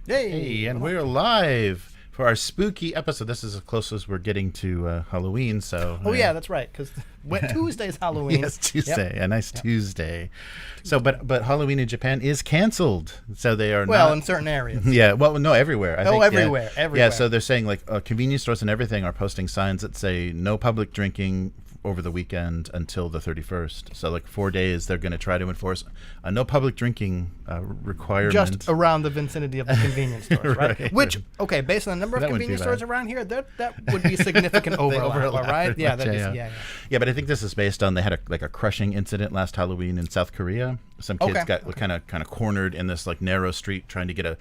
Hey, and we're live for our spooky episode. This is as close as we're getting to Halloween, so... Oh, yeah, that's right, because Tuesday's Halloween. Yes, Tuesday, a nice Tuesday. So, but Halloween in Japan is canceled, so they are well, in certain areas. Yeah, well, no, everywhere. I think, everywhere. Yeah, so they're saying, like, convenience stores and everything are posting signs that say no public drinking over the weekend until the 31st. So, like, 4 days, they're going to try to enforce a no public drinking requirement. Just around the vicinity of the convenience stores, right? Which, okay, based on the number of convenience stores around here, that would be significant overlap, right? Yeah, yeah, but I think this is based on they had a crushing incident last Halloween in South Korea. Some kids got kind of cornered in this like narrow street trying to get a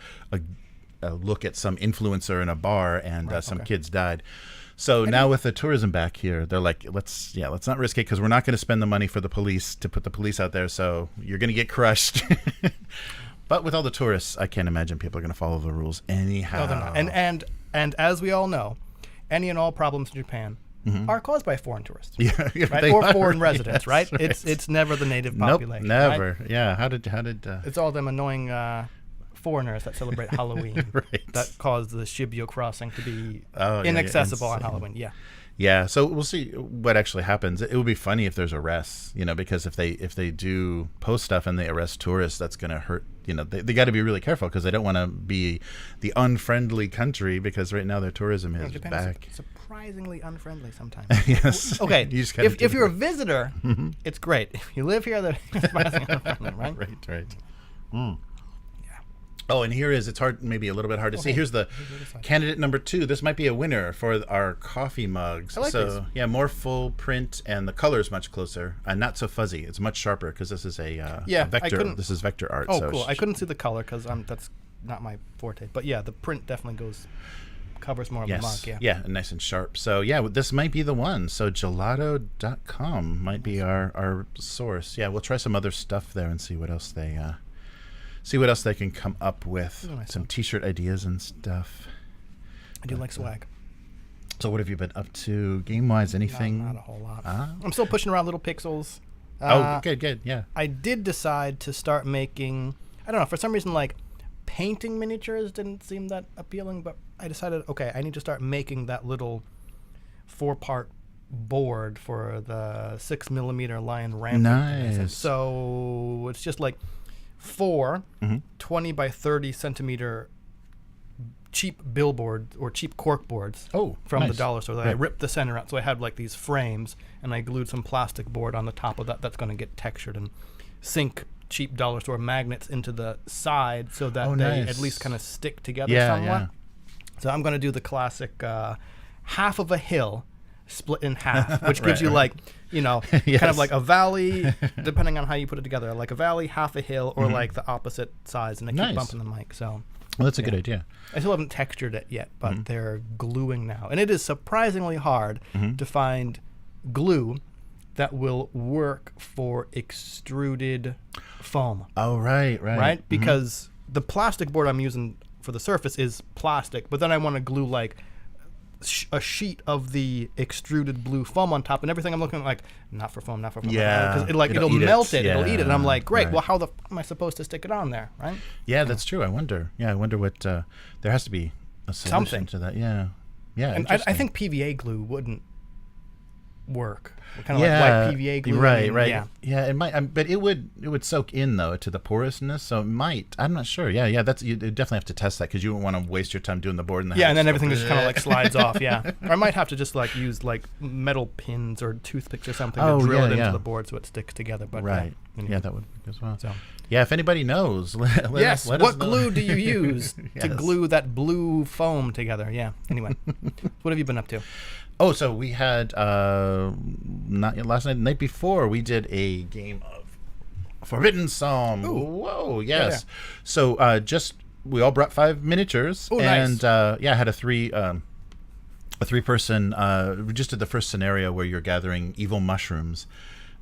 look at some influencer in a bar, and some kids died. So now with the tourism back here, they're like, let's not risk it because we're not going to spend the money for the police to put the police out there. So you're going to get crushed. But with all the tourists, I can't imagine people are going to follow the rules anyhow. No, they're not. And as we all know, any and all problems in Japan are caused by foreign tourists, right? Or foreign residents, right? It's never the native population. Nope, never. Right? Yeah. How did? It's all them annoying foreigners that celebrate Halloween that caused the Shibuya crossing to be inaccessible on Halloween. Yeah, so we'll see what actually happens. It would be funny if there's arrests, because if they do post stuff and they arrest tourists, that's going to hurt. They got to be really careful because they don't want to be the unfriendly country because right now their tourism is Japan back. Is surprisingly unfriendly sometimes. Yes. Okay. If you're a visitor, it's great. If you live here, they're surprisingly unfriendly, right? Right. Oh, and it's hard, maybe a little bit hard to see. Here's the candidate number 2. This might be a winner for our coffee mugs. I like these. Yeah, more full print, and the color is much closer, and not so fuzzy. It's much sharper because this is a vector. This is vector art. Oh, cool. I couldn't see the color because that's not my forte. But yeah, the print definitely covers more of the mug. Yeah, nice and sharp. So yeah, this might be the one. So gelato.com might be our source. Yeah, we'll try some other stuff there and see what else they can come up with. Some t-shirt ideas and stuff. I do like swag. So what have you been up to game-wise? Anything? Not a whole lot. I'm still pushing around little pixels. Good, yeah. I did decide to start making, I don't know, for some reason, like, painting miniatures didn't seem that appealing, but I decided, okay, I need to start making that little 4-part board for the 6mm lion rampant. Nice. So it's just like 4 20 by 30 centimeter cheap billboard or cheap cork boards from the dollar store. I ripped the center out, so I had like these frames, and I glued some plastic board on the top of that. That's going to get textured and sink cheap dollar store magnets into the side so that they at least kind of stick together somewhat. Yeah. So I'm going to do the classic half of a hill split in half, which gives you like, kind of like a valley, depending on how you put it together, like a valley, half a hill, or like the opposite size, and I keep bumping the mic. So, well, that's a good idea. I still haven't textured it yet, but they're gluing now, and it is surprisingly hard to find glue that will work for extruded foam. Oh, right. Because the plastic board I'm using for the surface is plastic, but then I want to glue like a sheet of the extruded blue foam on top, and everything I'm looking at, like, not for foam. Yeah, because it'll melt it. It'll eat it, and I'm like, great. Well, how the am I supposed to stick it on there, right? Yeah, that's true. I wonder what there has to be a solution to that. Yeah. And I think PVA glue wouldn't work. Kind of like white PVA glue. Right. Yeah, it might, but it would soak in though to the porousness, so it might. I'm not sure. Yeah. That's you definitely have to test that because you don't want to waste your time doing the board in the house. And then everything just kind of like slides off. Yeah, or I might have to just like use like metal pins or toothpicks or something to drill it into the board so it sticks together. But that would work as well. So. Yeah, if anybody knows, let us know. What glue do you use to glue that blue foam together? Yeah. Anyway, what have you been up to? Oh, so we had not last night, the night before, we did a game of Forbidden Psalm. Ooh. Whoa, yes. Yeah. So we all brought 5 miniatures, and nice. Had a 3-person. We just did the first scenario where you're gathering evil mushrooms.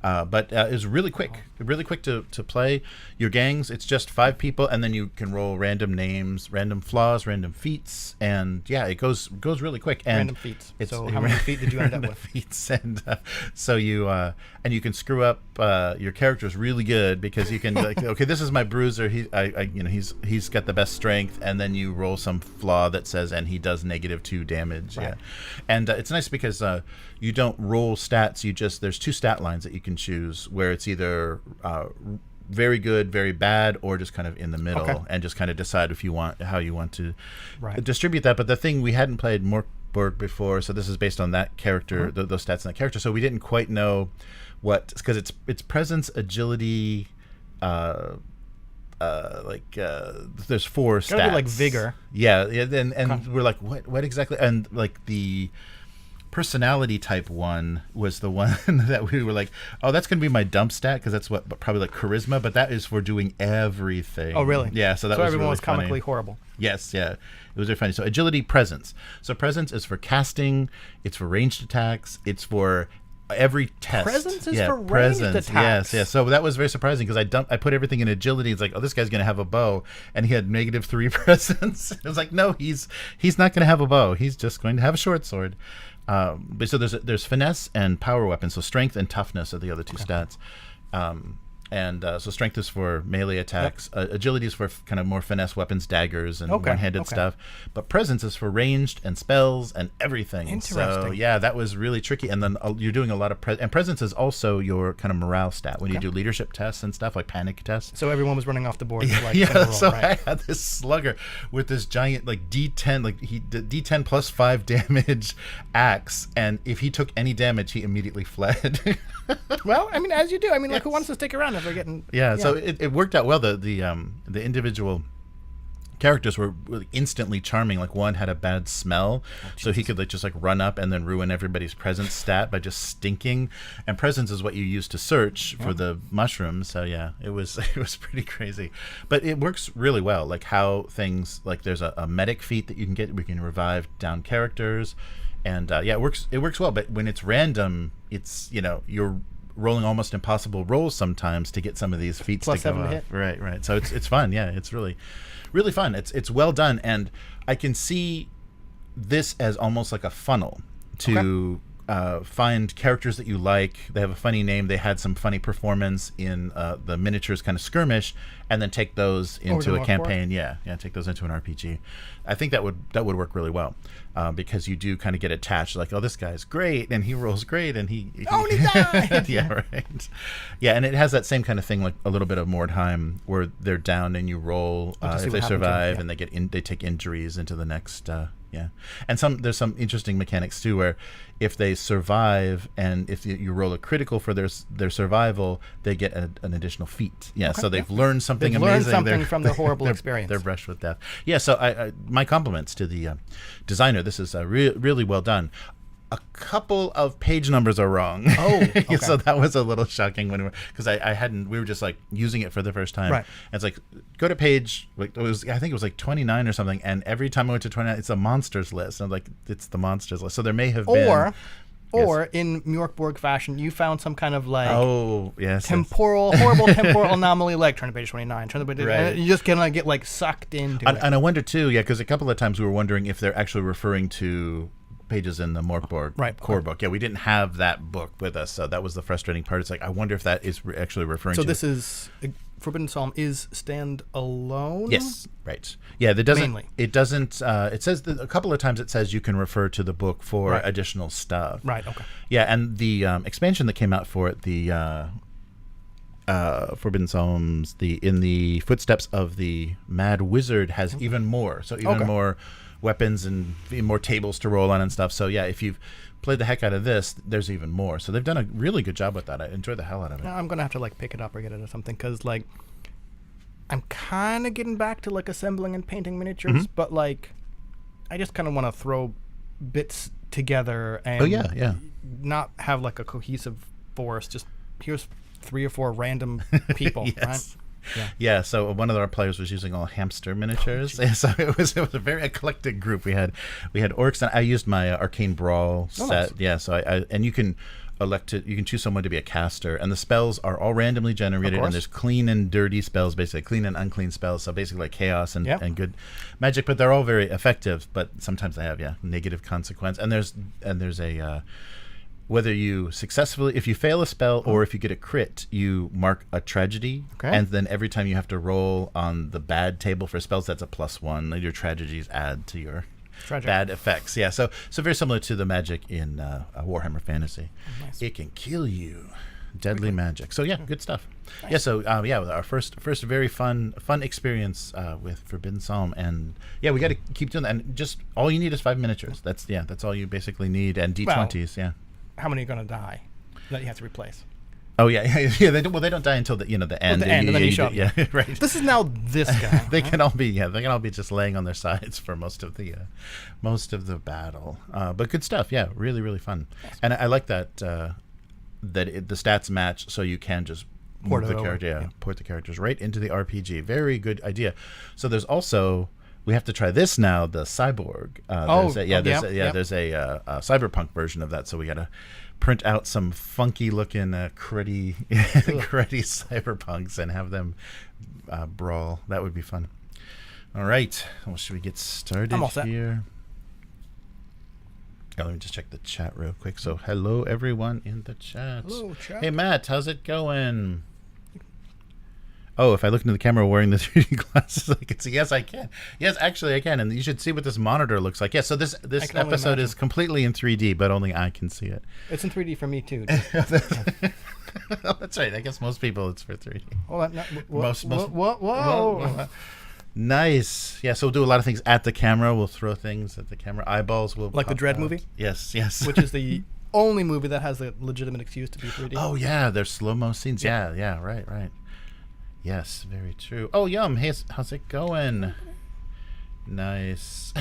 But it's really quick, to play. Your gangs, it's just 5 people, and then you can roll random names, random flaws, random feats, and it goes really quick. And random feats. So how many feet did you end up with? Feats, and so you can screw up your characters really good, because you can like, okay, this is my bruiser. He's got the best strength, and then you roll some flaw that says, and he does -2 damage. Right. Yeah, and it's nice because you don't roll stats. There's 2 stat lines that you can choose, where it's either very good, very bad, or just kind of in the middle, and just kind of decide how you want to distribute that. But the thing, we hadn't played Morkborg before, so this is based on that character, those stats in that character. So we didn't quite know what, because it's presence, agility, there's 4 stats. Gotta be like vigor. Yeah, and we're like, what exactly? And like the personality type one was the one that we were like, oh, that's going to be my dump stat, because that's probably like charisma, but that is for doing everything. Oh, really? Yeah, so that was everyone really was comically horrible. Yes, yeah. It was very funny. So agility, presence. So presence is for casting, it's for ranged attacks, it's for every test. Presence is for ranged attacks. Yes. So that was very surprising, because I put everything in agility. It's like, oh, this guy's going to have a bow, and he had -3 presence. It was like, no, he's not going to have a bow. He's just going to have a short sword. But so there's finesse and power weapons. So strength and toughness are the other 2 stats. So strength is for melee attacks. Agility is for kind of more finesse weapons, daggers, and one-handed stuff. But presence is for ranged and spells and everything. Interesting. So that was really tricky. And then you're doing a lot of and presence is also your kind of morale stat when you do leadership tests and stuff, like panic tests. So everyone was running off the board. So I had this slugger with this giant like D10, like he did D10 plus 5 damage axe, and if he took any damage, he immediately fled. Well, I mean, as you do. I mean, like, who wants to stick around if they're getting? Yeah. So it worked out well. The individual characters were really instantly charming. Like, one had a bad smell, so he could just run up and then ruin everybody's presence stat by just stinking. And presence is what you use to search for the mushrooms. So it was pretty crazy, but it works really well. Like how things, like there's a medic feat that you can get. We can revive down characters, and it works well. But when it's random, it's you're rolling almost impossible rolls sometimes to get some of these feats Plus to go 7 to off. hit. Right. So it's fun. Yeah, it's really fun. It's well done, and I can see this as almost like a funnel to find characters that you like. They have a funny name. They had some funny performance in the miniatures kind of skirmish, and then take those into a campaign. Take those into an RPG. I think that would work really well, because you do kind of get attached. Like, oh, this guy's great, and he rolls great, and he died. Yeah, right. Yeah, and it has that same kind of thing, like a little bit of Mordheim, where they're down and you roll if they survive, and they take injuries into the next. And there's some interesting mechanics too, where if they survive and if you roll a critical for their survival, they get an additional feat. So they've learned something amazing. Learned something from their horrible experience. They're brushed with death. So my compliments to the designer. This is really well done. A couple of page numbers are wrong. Oh, okay. So that was a little shocking because we were just like using it for the first time. Right. And it's like, go to page, I think it was like 29 or something, and every time I went to 29, it's a monsters list. And I'm like, it's the monsters list. So there may have been. Or in Mjorkborg fashion, you found some kind of like horrible temporal anomaly, like turn to page 29, turn to page, and you just kind of get like sucked into it. And I wonder too, because a couple of times we were wondering if they're actually referring to pages in the Mjorkborg core book. We didn't have that book with us, so that was the frustrating part. It's like, I wonder if that is actually referring to. So this is Forbidden Psalm is stand alone. Yes, right. Yeah, that doesn't. Mainly. It doesn't. It says that a couple of times it says you can refer to the book for additional stuff. Right. Okay. Yeah, and the expansion that came out for it, the Forbidden Psalms, in the Footsteps of the Mad Wizard, has even more. So even more weapons and more tables to roll on and stuff. So if you've played the heck out of this, there's even more. So they've done a really good job with that. I enjoyed the hell out of it. Now I'm gonna have to like pick it up or get it or something, because like I'm kind of getting back to like assembling and painting miniatures, but like I just kind of want to throw bits together and not have like a cohesive force. Just here's 3 or 4 random people. Right? Yeah, so one of our players was using all hamster miniatures. So it was a very eclectic group. We had orcs, and I used my Arcane Brawl set. Nice. Yeah, so and you can you can choose someone to be a caster, and the spells are all randomly generated, and there's clean and dirty spells, basically clean and unclean spells, so basically like chaos and good magic, but they're all very effective, but sometimes they have negative consequence. And there's a whether you successfully, if you fail a spell or if you get a crit, you mark a tragedy, and then every time you have to roll on the bad table for spells, that's a +1, and your tragedies add to your bad effects. So very similar to the magic in Warhammer Fantasy. Nice. It can kill you. Deadly magic. So good stuff. Nice. Our first very fun experience with Forbidden Psalm, and we got to keep doing that. And just all you need is 5 miniatures. That's all you basically need, and D20s. Well, how many are going to die that you have to replace? Oh they don't die until the end. The end, and then you show up. Right. This is now this guy. They can all be just laying on their sides for most of the battle. But good stuff. Yeah, really really fun. Yes. And I like that the stats match, so you can just port the characters right into the RPG. Very good idea. So there's also, we have to try this now, the cyborg. There's a cyberpunk version of that. So we got to print out some funky looking cruddy cyberpunks and have them brawl. That would be fun. All right. Well, should we get started here? Let me just check the chat real quick. So hello everyone in the chat. Hello, chat. Hey Matt, how's it going? Oh, if I look into the camera wearing the 3D glasses, I can see. Yes, I can. Yes, actually, I can. And you should see what this monitor looks like. So this episode is completely in 3D, but only I can see it. It's in 3D for me, too. That's right. I guess most people, it's for 3D. Whoa. Nice. Yeah, so we'll do a lot of things at the camera. We'll throw things at the camera. Eyeballs will like the Dread movie? Yes. Which is the only movie that has a legitimate excuse to be 3D. Oh, yeah. There's slow-mo scenes. Yeah. Right. Yes, very true. Oh, Yum. Hey, how's it going? Nice.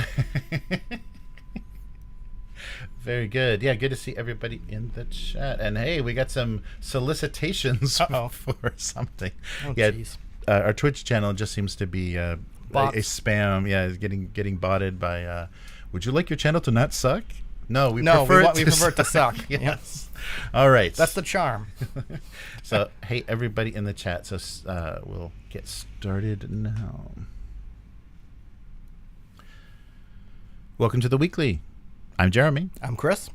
Very good. Yeah, good to see everybody in the chat. And hey, we got some solicitations for something. Oh, jeez. Our Twitch channel just seems to be a spam. Yeah, getting botted by. Would you like your channel to not suck? No, we prefer it to suck. Yes. Yep. All right. That's the charm. So, hey, everybody in the chat. So we'll get started now. Welcome to the Weekly. I'm Jeremy. I'm Chris.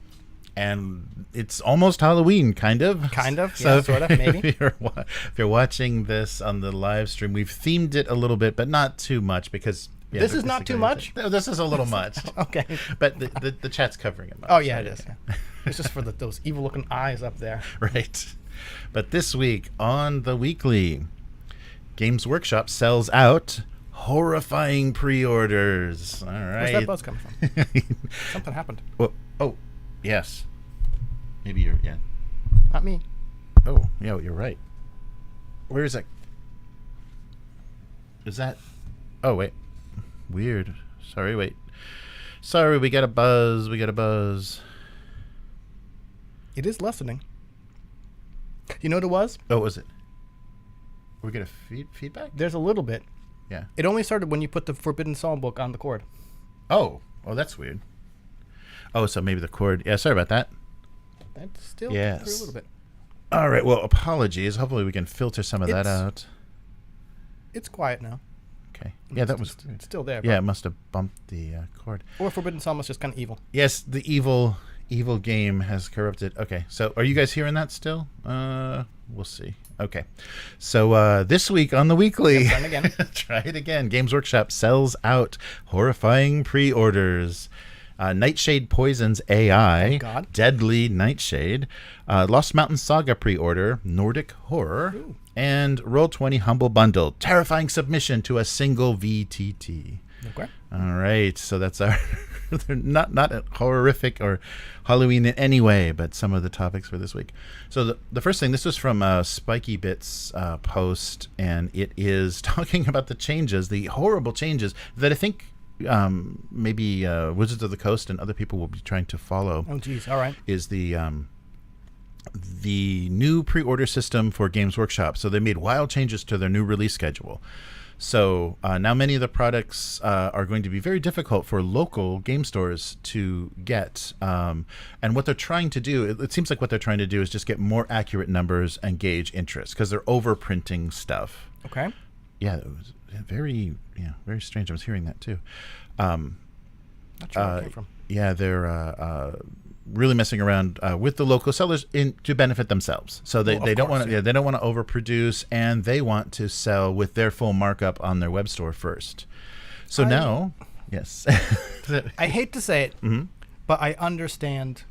And it's almost Halloween, kind of. So sort of, maybe. If you're watching this on the live stream, we've themed it a little bit, but not too much because... Yeah, this is not too much? No, this is a little much. Okay. But the chat's covering it much. Oh, yeah, it is. Yeah. It's just for those evil-looking eyes up there. Right. But this week on The Weekly, Games Workshop sells out horrifying pre-orders. All right. Where's that buzz coming from? Something happened. Well, yes. Maybe you're... Yeah. Not me. Oh, yeah, you're right. Where is that? Is that... Oh, wait. Weird. Sorry, wait. Sorry, we got a buzz. It is lessening. You know what it was? Oh, what was it? We're going to feedback? There's a little bit. Yeah. It only started when you put the Forbidden Psalm book on the cord. Oh, that's weird. Oh, so maybe the cord. Yeah, sorry about that. That's still through a little bit. All right, well, apologies. Hopefully we can filter some of that out. It's quiet now. Okay. Yeah, that was... It's still there. Yeah, it must have bumped the cord. Or Forbidden Psalm was just kind of evil. Yes, the evil game has corrupted. Okay, so are you guys hearing that still? We'll see. Okay. So this week on The Weekly... Try it again. Games Workshop sells out horrifying pre-orders. Nightshade Poisons AI, Deadly Nightshade, Lost Mountain Saga pre-order, Nordic Horror, and Roll20 Humble Bundle, terrifying submission to a single VTT. Okay. All right, so that's our they're not horrific or Halloween in any way, but some of the topics for this week. So the first thing, this was from Spiky Bits post, and it is talking about the changes, the horrible changes that I think maybe Wizards of the Coast and other people will be trying to follow. Oh, geez. All right. Is the new pre-order system for Games Workshop. So they made wild changes to their new release schedule. So now many of the products are going to be very difficult for local game stores to get. And what they're trying to do, it seems like what they're trying to do is just get more accurate numbers and gauge interest because they're overprinting stuff. Okay. Yeah, it was very strange. I was hearing that too. Not sure where it came from. Yeah, they're really messing around with the local sellers to benefit themselves. So they don't want to they don't want to overproduce, and they want to sell with their full markup on their web store first. So now, yes, I hate to say it, but I understand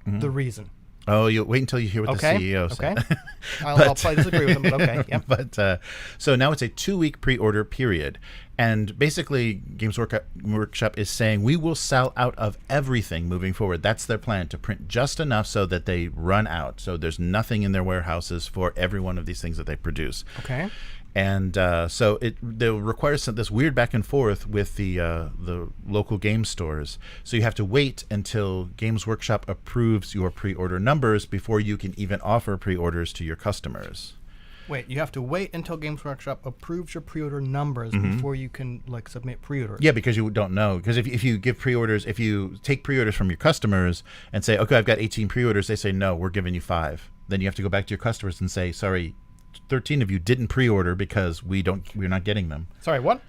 the reason. Oh, you wait until you hear what the CEO said. Okay. I'll probably disagree with him, but okay. Yep. But so now it's a 2-week pre-order period. And basically, Games Workshop is saying we will sell out of everything moving forward. That's their plan, to print just enough so that they run out. So there's nothing in their warehouses for every one of these things that they produce. Okay. And so they'll require this weird back and forth with the local game stores. So you have to wait until Games Workshop approves your pre-order numbers before you can even offer pre-orders to your customers. Wait, you have to wait until Games Workshop approves your pre-order numbers before you can submit pre-orders. Yeah, because you don't know. Because if you give pre-orders, if you take pre-orders from your customers and say, okay, I've got 18 pre-orders, they say, no, we're giving you 5. Then you have to go back to your customers and say, sorry, 13 of you didn't pre-order because we're not getting them. Sorry, what?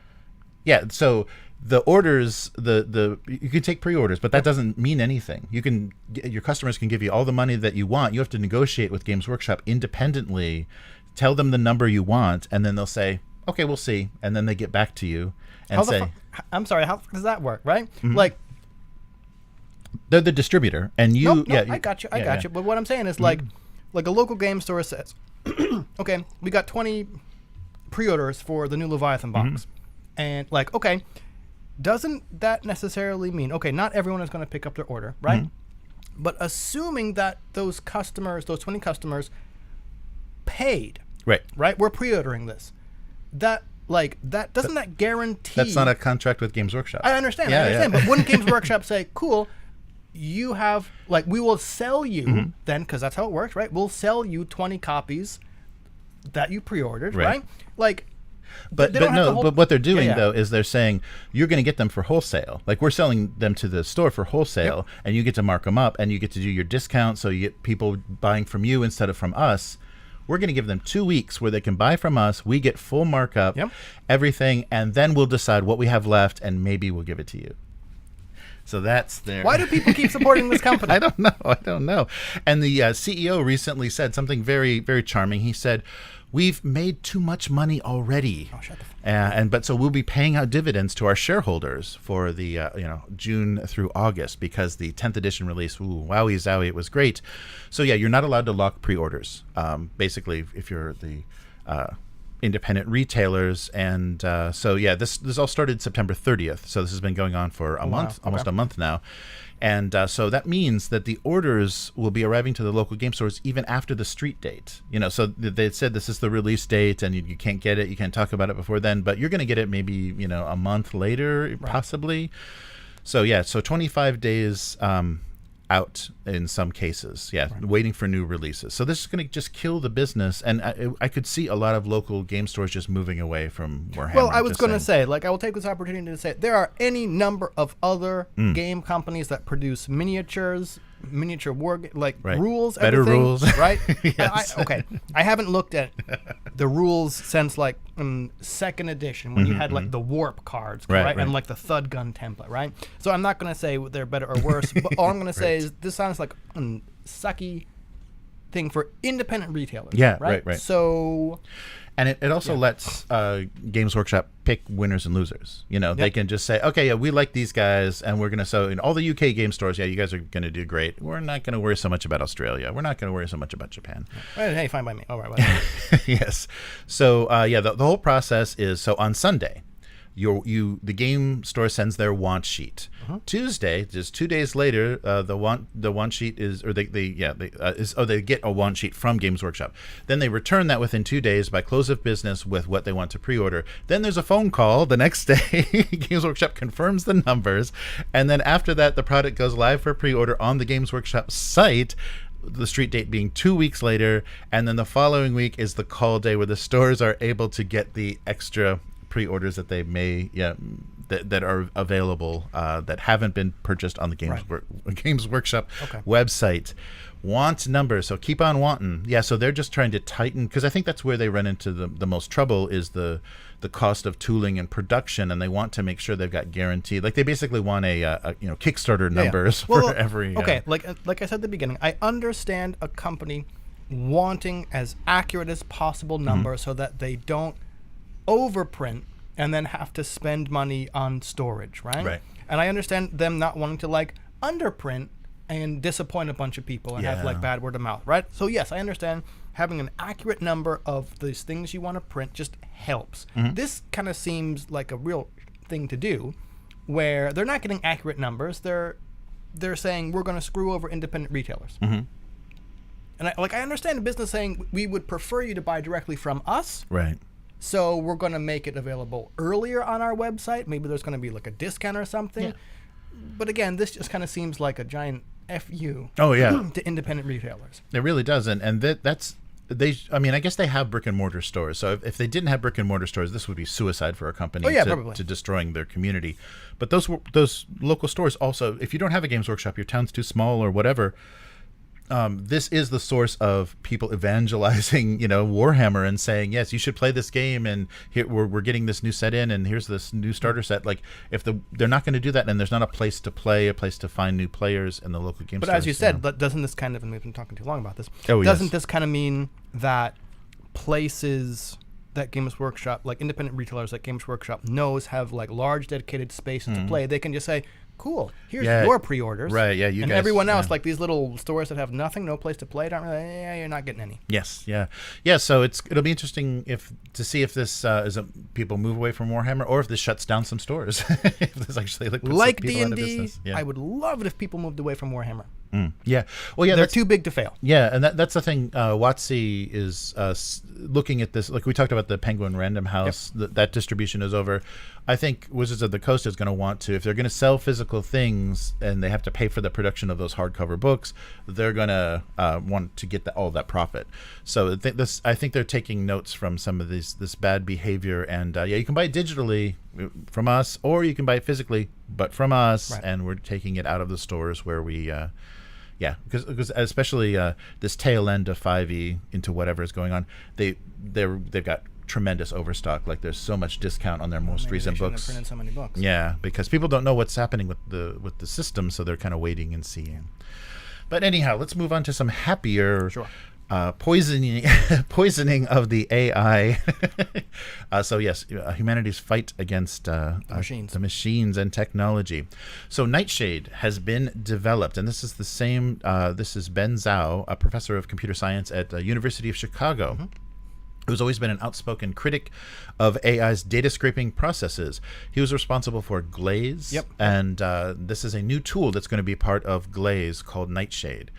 Yeah, so the orders, you can take pre-orders, but that doesn't mean anything. Your customers can give you all the money that you want. You have to negotiate with Games Workshop independently, tell them the number you want, and then they'll say, okay, we'll see. And then they get back to you and say, I'm sorry, how does that work, right? They're the distributor, and you. No, I got you. But what I'm saying is like a local game store says, okay, we got 20 pre-orders for the new Leviathan box. And okay, doesn't that necessarily mean, okay, not everyone is going to pick up their order, right? But assuming that those 20 customers paid, right? We're pre-ordering this. That doesn't that guarantee? That's not a contract with Games Workshop. I understand. But wouldn't Games Workshop say, cool, you have we will sell you then, because that's how it works, right? We'll sell you 20 copies that you pre-ordered, right? But what they're doing though is they're saying you're going to get them for wholesale. We're selling them to the store for wholesale, and you get to mark them up, and you get to do your discount, so you get people buying from you instead of from us. We're going to give them 2 weeks where they can buy from us. We get full markup, everything, and then we'll decide what we have left, and maybe we'll give it to you. So that's their... Why do people keep supporting this company? I don't know. And the CEO recently said something very, very charming. He said, we've made too much money already. Oh, shut the fuck up. So we'll be paying out dividends to our shareholders for the June through August, because the 10th edition release, wowie zowie, it was great. So yeah, you're not allowed to lock pre-orders. Basically, if you're the independent retailers, and this all started September 30th. So this has been going on for a month, almost a month now. And so that means that the orders will be arriving to the local game stores even after the street date. So they said this is the release date, and you can't get it, you can't talk about it before then, but you're going to get it maybe a month later, possibly. So yeah, so 25 days out in some cases, waiting for new releases. So this is going to just kill the business, and I could see a lot of local game stores just moving away from Warhammer. Well, I was going to say, I will take this opportunity to say there are any number of other game companies that produce miniatures, miniature war rules, better rules, right? Yes. I haven't looked at the rules since second edition, when you had the warp cards, right? And the thud gun template, right? So I'm not going to say they're better or worse, but all I'm going to say is this sounds like a sucky thing for independent retailers. Yeah, right. So, and it also lets Games Workshop pick winners and losers. They can just say, okay, we like these guys, and we're going to sell in all the UK game stores. Yeah, you guys are going to do great. We're not going to worry so much about Australia. We're not going to worry so much about Japan. Hey, fine by me. All right. Yes. So the whole process is, so on Sunday, the game store sends their want sheet. Tuesday, just 2 days later, the want sheet is, or they get a want sheet from Games Workshop. Then they return that within 2 days by close of business with what they want to pre-order. Then there's a phone call the next day. Games Workshop confirms the numbers, and then after that, the product goes live for pre-order on the Games Workshop site. the street date being 2 weeks later, and then the following week is the call day where the stores are able to get the extra pre-orders that they may that are available that haven't been purchased on the Games Workshop website. Want numbers, so keep on wanting. Yeah, so they're just trying to tighten, because I think that's where they run into the most trouble is the cost of tooling and production, and they want to make sure they've got guaranteed. Like they basically want a Kickstarter numbers for every. Okay, like I said at the beginning, I understand a company wanting as accurate as possible numbers so that they don't overprint and then have to spend money on storage, right? Right. And I understand them not wanting to like underprint and disappoint a bunch of people and have like bad word of mouth, right? So yes, I understand having an accurate number of these things you want to print just helps. This kind of seems like a real thing to do, where they're not getting accurate numbers. They're saying we're going to screw over independent retailers. And I understand the business saying we would prefer you to buy directly from us. Right. So we're going to make it available earlier on our website. Maybe there's going to be like a discount or something. Yeah. But again, this just kind of seems like a giant FU to independent retailers. It really does. And that's I mean, I guess they have brick and mortar stores. So if they didn't have brick and mortar stores, this would be suicide for a company to destroying their community. But those local stores also, if you don't have a Games Workshop, your town's too small or whatever, this is the source of people evangelizing, Warhammer and saying, yes, you should play this game, and here we're getting this new set in, and here's this new starter set. Like, if they're not going to do that, and there's not a place to play, a place to find new players in the local game stores. But as you said, doesn't this kind of, and we've been talking too long about this, doesn't this kind of mean that places that Games Workshop, like independent retailers that Games Workshop knows have like large dedicated spaces to play, they can just say, cool, here's your pre-orders. Right, yeah. And guys, everyone else, like these little stores that have nothing, no place to play, you're not getting any. Yes, yeah. Yeah, so it'll be interesting to see if this people move away from Warhammer, or if this shuts down some stores. If this actually like D&D, I would love it if people moved away from Warhammer. Yeah. Well, yeah, they're too big to fail. Yeah, and that's the thing. WotC is looking at this. Like we talked about the Penguin Random House, that distribution is over. I think Wizards of the Coast is going to want to, if they're going to sell physical things and they have to pay for the production of those hardcover books, they're going to want to get all that profit. So I think they're taking notes from some of this bad behavior. And you can buy it digitally from us, or you can buy it physically, but from us, and we're taking it out of the stores where we. Because especially this tail end of 5e into whatever is going on, they've got tremendous overstock. Like there's so much discount on their most recent books. Printed so many books. Yeah, because people don't know what's happening with the system, so they're kind of waiting and seeing. But anyhow, let's move on to some happier. Sure. Poisoning of the AI. So yes, humanity's fight against the machines and technology. So Nightshade has been developed, and this is the same. This is Ben Zhao, a professor of computer science at the University of Chicago, who's always been an outspoken critic of AI's data scraping processes. He was responsible for Glaze, and this is a new tool that's going to be part of Glaze called Nightshade.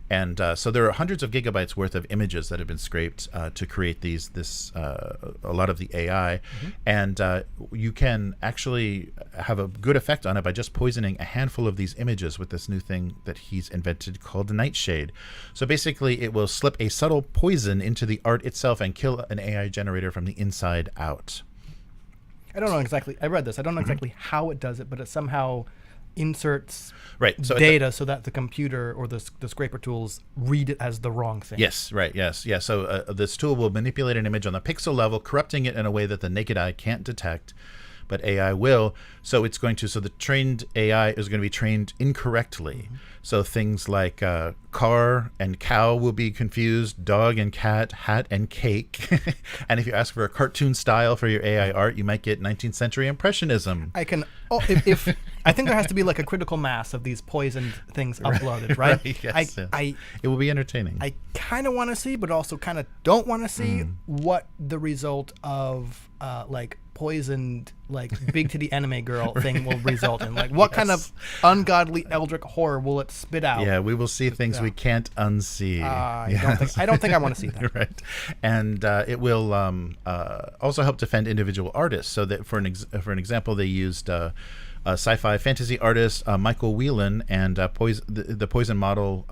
And so there are hundreds of gigabytes worth of images that have been scraped to create a lot of the AI. And you can actually have a good effect on it by just poisoning a handful of these images with this new thing that he's invented called Nightshade. So basically it will slip a subtle poison into the art itself and kill an AI generator from the inside out. I don't know exactly. I read this. I don't know exactly how it does it, but it somehow inserts data so that the computer or the scraper tools read it as the wrong thing. Yes, right, yes. Yeah, so this tool will manipulate an image on the pixel level, corrupting it in a way that the naked eye can't detect, but AI will. So the trained AI is going to be trained incorrectly. So things like car and cow will be confused, dog and cat, hat and cake. And if you ask for a cartoon style for your AI art, you might get 19th century impressionism. I think there has to be like a critical mass of these poisoned things uploaded, right? Yes, it will be entertaining. I kind of want to see, but also kind of don't want to see what the result of poisoned big titty anime girl thing will result in. Like what kind of ungodly eldritch horror will it spit out? Yeah, we will see things we can't unsee. I don't think I want to see that. Right, and it will also help defend individual artists. So that for an example, they used sci-fi fantasy artist Michael Whelan and the Poison model.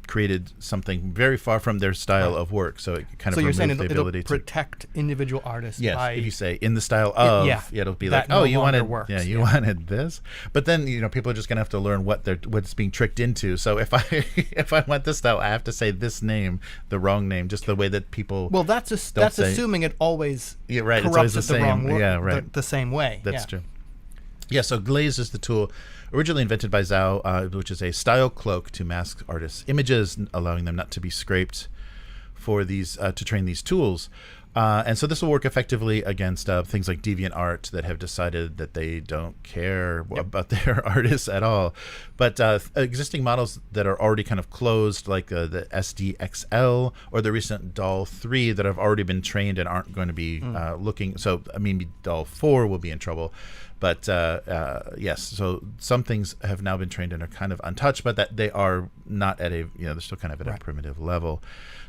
created something very far from their style of work, so it kind of removes the ability to protect individual artists. Yes, by if you say in the style of, it'll be like, oh, you wanted, wanted this, but then people are just gonna have to learn what's being tricked into. So if I want this style, I have to say this name, the wrong name, just the way that people. Well, that's assuming it always corrupts it's always it the wrong way. The same way. That's true. Yeah, so glaze is the tool originally invented by Zhao, which is a style cloak to mask artists' images, allowing them not to be scraped for these to train these tools. And so this will work effectively against things like DeviantArt that have decided that they don't care about their artists at all. But existing models that are already kind of closed, like the SDXL or the recent Doll 3 that have already been trained and aren't going to be looking. So, I mean, Doll 4 will be in trouble. But yes, so some things have now been trained and are kind of untouched, but that they are not at they're still kind of at a primitive level.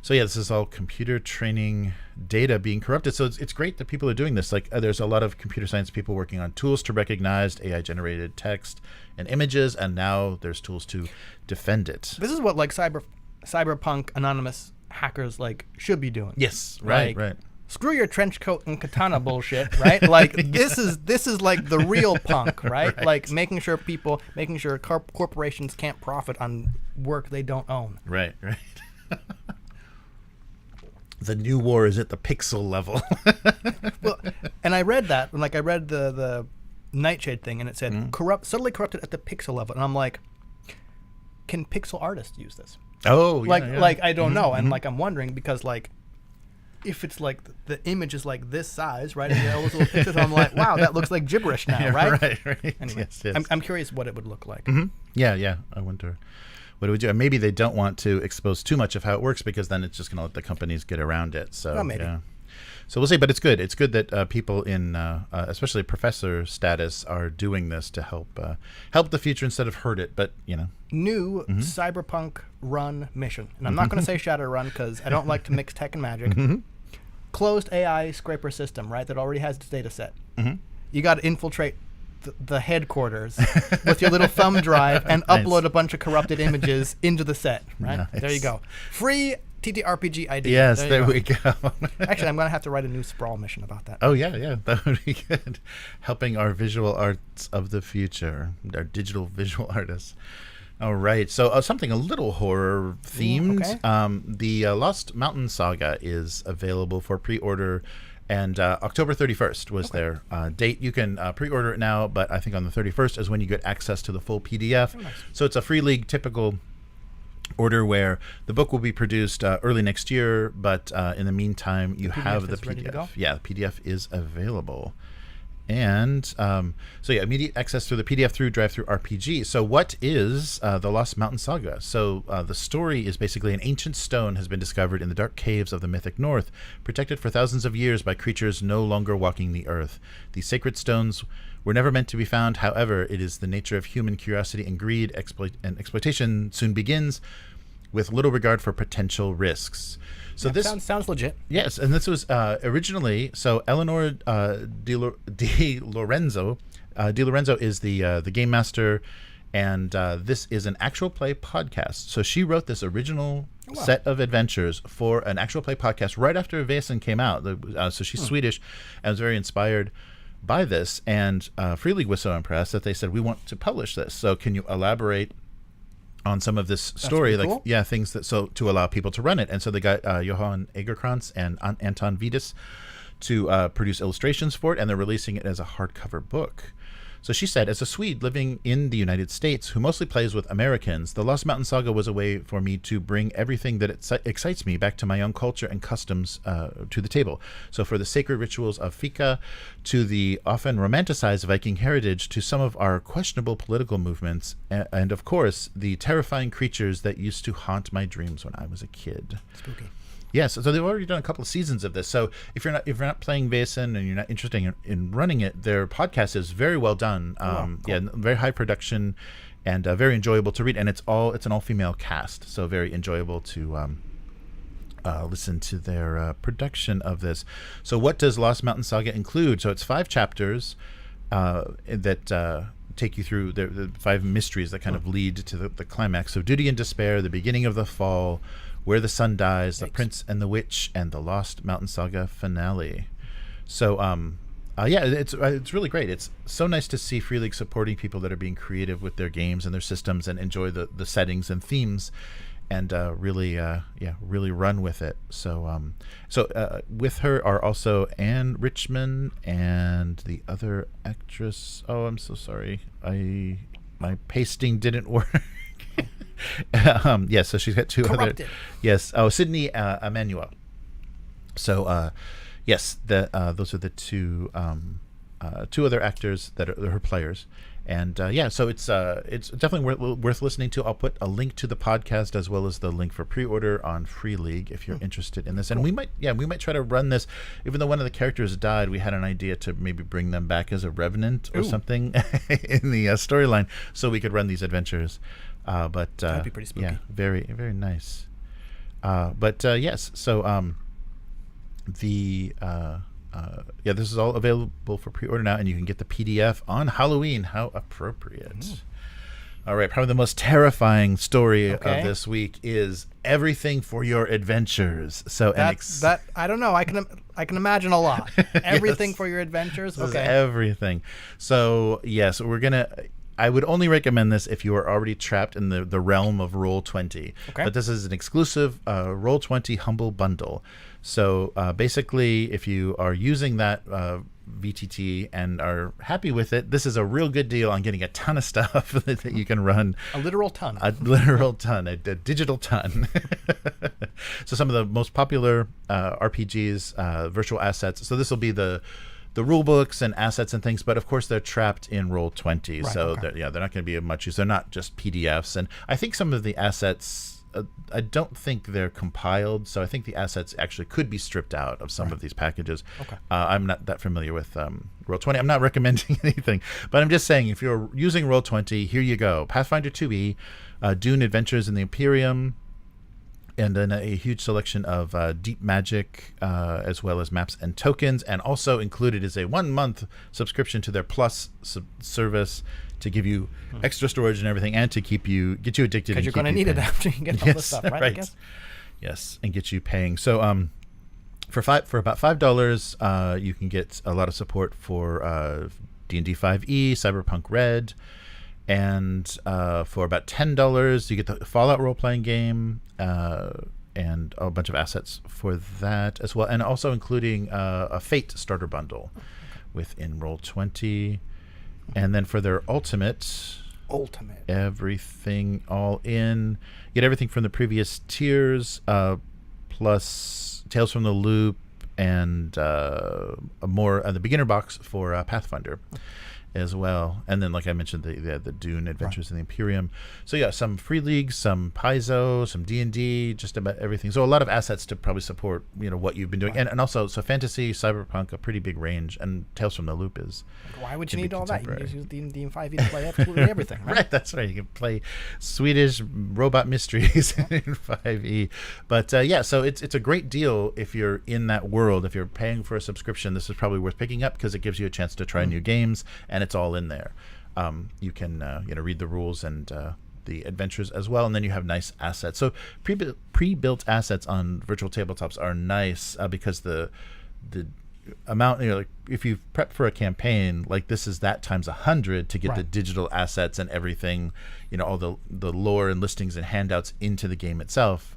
So yeah, this is all computer training data being corrupted. So it's great that people are doing this. Like there's a lot of computer science people working on tools to recognize AI-generated text and images, and now there's tools to defend it. This is what like cyberpunk anonymous hackers should be doing. Yes, right. Screw your trench coat and katana bullshit, right? Like this is like the real punk, right? Like making sure corporations can't profit on work they don't own. Right. The new war is at the pixel level. Well, and I read that, and I read the Nightshade thing, and it said subtly corrupted at the pixel level, and I'm like, can pixel artists use this? Oh, yeah. I don't know, and I'm wondering because if it's the image is this size, right? And those little pictures, I'm like, wow, that looks like gibberish now, right? Right. Anyway, yes. I'm curious what it would look like. Mm-hmm. Yeah. I wonder what it would do. And maybe they don't want to expose too much of how it works because then it's just going to let the companies get around it. So maybe. Yeah. So we'll see, but it's good. It's good that people in, especially professor status, are doing this to help the future instead of hurt it. But new cyberpunk run mission, and I'm not going to say Shadowrun because I don't like to mix tech and magic. Closed AI scraper system, right? That already has its data set. You got to infiltrate the headquarters with your little thumb drive and upload a bunch of corrupted images into the set, right? Nice. There you go. Free TTRPG idea. Yes, there we go. Actually, I'm going to have to write a new Sprawl mission about that. Oh, yeah. That would be good. Helping our visual arts of the future, our digital visual artists. All right. So something a little horror themed. Okay. The Lost Mountain Saga is available for pre-order, and October 31st was their date. You can pre-order it now, but I think on the 31st is when you get access to the full PDF. Oh, nice. So it's a Free League typical order where the book will be produced early next year, but in the meantime, you have the PDF. Yeah, the PDF is available. And immediate access through the PDF through Drive-Thru RPG. So what is the Lost Mountain Saga? So the story is basically an ancient stone has been discovered in the dark caves of the Mythic North, protected for thousands of years by creatures no longer walking the earth. These sacred stones were never meant to be found. However, it is the nature of human curiosity and greed, exploitation soon begins with little regard for potential risks. So this sounds legit. Yes, and this was originally Ellinor DiLorenzo. DiLorenzo is the Gamemaster, and this is an actual play podcast. So she wrote this original set of adventures for an actual play podcast right after Vaesen came out. So she's Swedish and was very inspired by this. And Free League was so impressed that they said, we want to publish this. So can you elaborate on some of this story, cool. Things that to allow people to run it. And so they got Johan Egerkrantz and Anton Vidas to produce illustrations for it, and they're releasing it as a hardcover book. So she said, as a Swede living in the United States who mostly plays with Americans, the Lost Mountain Saga was a way for me to bring everything that excites me back to my own culture and customs to the table. So for the sacred rituals of Fika, to the often romanticized Viking heritage, to some of our questionable political movements, and of course, the terrifying creatures that used to haunt my dreams when I was a kid. Spooky. Yes, so they've already done a couple of seasons of this. So if you're not playing Vaesen and you're not interested in running it, their podcast is very well done. Cool. Yeah, very high production and very enjoyable to read. And it's an all-female cast, so very enjoyable to listen to their production of this. So what does Lost Mountain Saga include? So it's 5 chapters that take you through the 5 mysteries that kind of lead to the climax. So Duty and Despair, The Beginning of the Fall, Where the Sun Dies, The Prince and the Witch, and the Lost Mountain Saga finale. So it's really great. It's so nice to see Free League supporting people that are being creative with their games and their systems and enjoy the settings and themes, and really run with it. So with her are also Anne Richmond and the other actress. Oh, I'm so sorry. My pasting didn't work. So she's got 2 Corrupted. other. Yes. Oh, Sydney Amanuel. So yes, those are the 2 other actors that are her players. And so it's definitely worth listening to. I'll put a link to the podcast as well as the link for pre-order on Free League if you're interested in this. And we might try to run this. Even though one of the characters died, we had an idea to maybe bring them back as a revenant or something in the storyline, so we could run these adventures. But that'd be pretty spooky. Yeah, very, very nice. Yes. So this is all available for pre-order now, and you can get the PDF on Halloween. How appropriate. All right, probably the most terrifying story of this week is Everything for Your Adventures. So that I don't know. I can imagine a lot. Everything for Your Adventures. This is everything. So yes, I would only recommend this if you are already trapped in the realm of Roll20. Okay. But this is an exclusive Roll20 Humble Bundle. So basically, if you are using that VTT and are happy with it, this is a real good deal on getting a ton of stuff that you can run. A literal ton. A literal ton, a digital ton. So some of the most popular RPGs, virtual assets. So this will be the rule books and assets and things, but of course they're trapped in Roll20. Right, so they're not going to be of much use. They're not just PDFs. And I think some of the assets, I don't think they're compiled, so I think the assets actually could be stripped out of some of these packages. Okay. I'm not that familiar with Roll20. I'm not recommending anything, but I'm just saying if you're using Roll20, here you go. Pathfinder 2e, Dune Adventures in the Imperium, and then a huge selection of deep magic, as well as maps and tokens. And also included is a 1-month subscription to their Plus service to give you extra storage and everything, and to get you addicted. Because you're going to need it after you get all this stuff, right? I guess? Yes, and get you paying. So for about $5, you can get a lot of support for D&D 5e, Cyberpunk Red, and for about $10, you get the Fallout role-playing game, and a bunch of assets for that as well, and also including a Fate starter bundle within Roll20. And then for their ultimate, everything all in, you get everything from the previous tiers, plus Tales from the Loop, and more the beginner box for Pathfinder as well. And then, like I mentioned, the Dune Adventures in the Imperium. So yeah, some Free League, some Paizo, some D&D, just about everything. So a lot of assets to probably support what you've been doing. And also, so fantasy, cyberpunk, a pretty big range, and Tales from the Loop is. Why would you need all that? You can just use D&D and 5e to play absolutely everything, right? Right, that's right. You can play Swedish robot mysteries in 5e. But so it's a great deal if you're in that world. If you're paying for a subscription, this is probably worth picking up because it gives you a chance to try new games, and it's all in there. You can read the rules and the adventures as well, and then you have nice assets. So pre-built assets on virtual tabletops are nice because the amount, like if you prep for a campaign, like this is that times 100 to get the digital assets and everything, all the lore and listings and handouts into the game itself.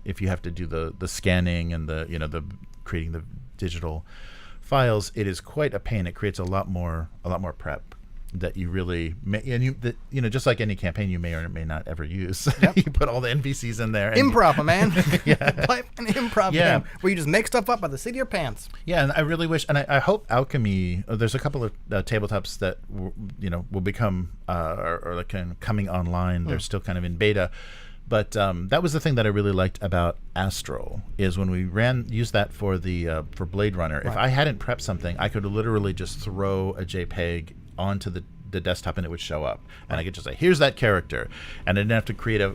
If you have to do the scanning and the creating the digital files, it is quite a pain. It creates a lot more prep that you really just like any campaign you may or may not ever use. Yep. You put all the NPCs in there. Improv, man. Play an improv game where you just make stuff up by the seat of your pants. Yeah, and I really wish, and I hope Alchemy. There's a couple of tabletops that will become or like kind of coming online. They're still kind of in beta. But that was the thing that I really liked about Astral, is when we used that for for Blade Runner. Right. If I hadn't prepped something, I could literally just throw a JPEG onto the desktop and it would show up, and I could just say, "Here's that character," and I didn't have to create a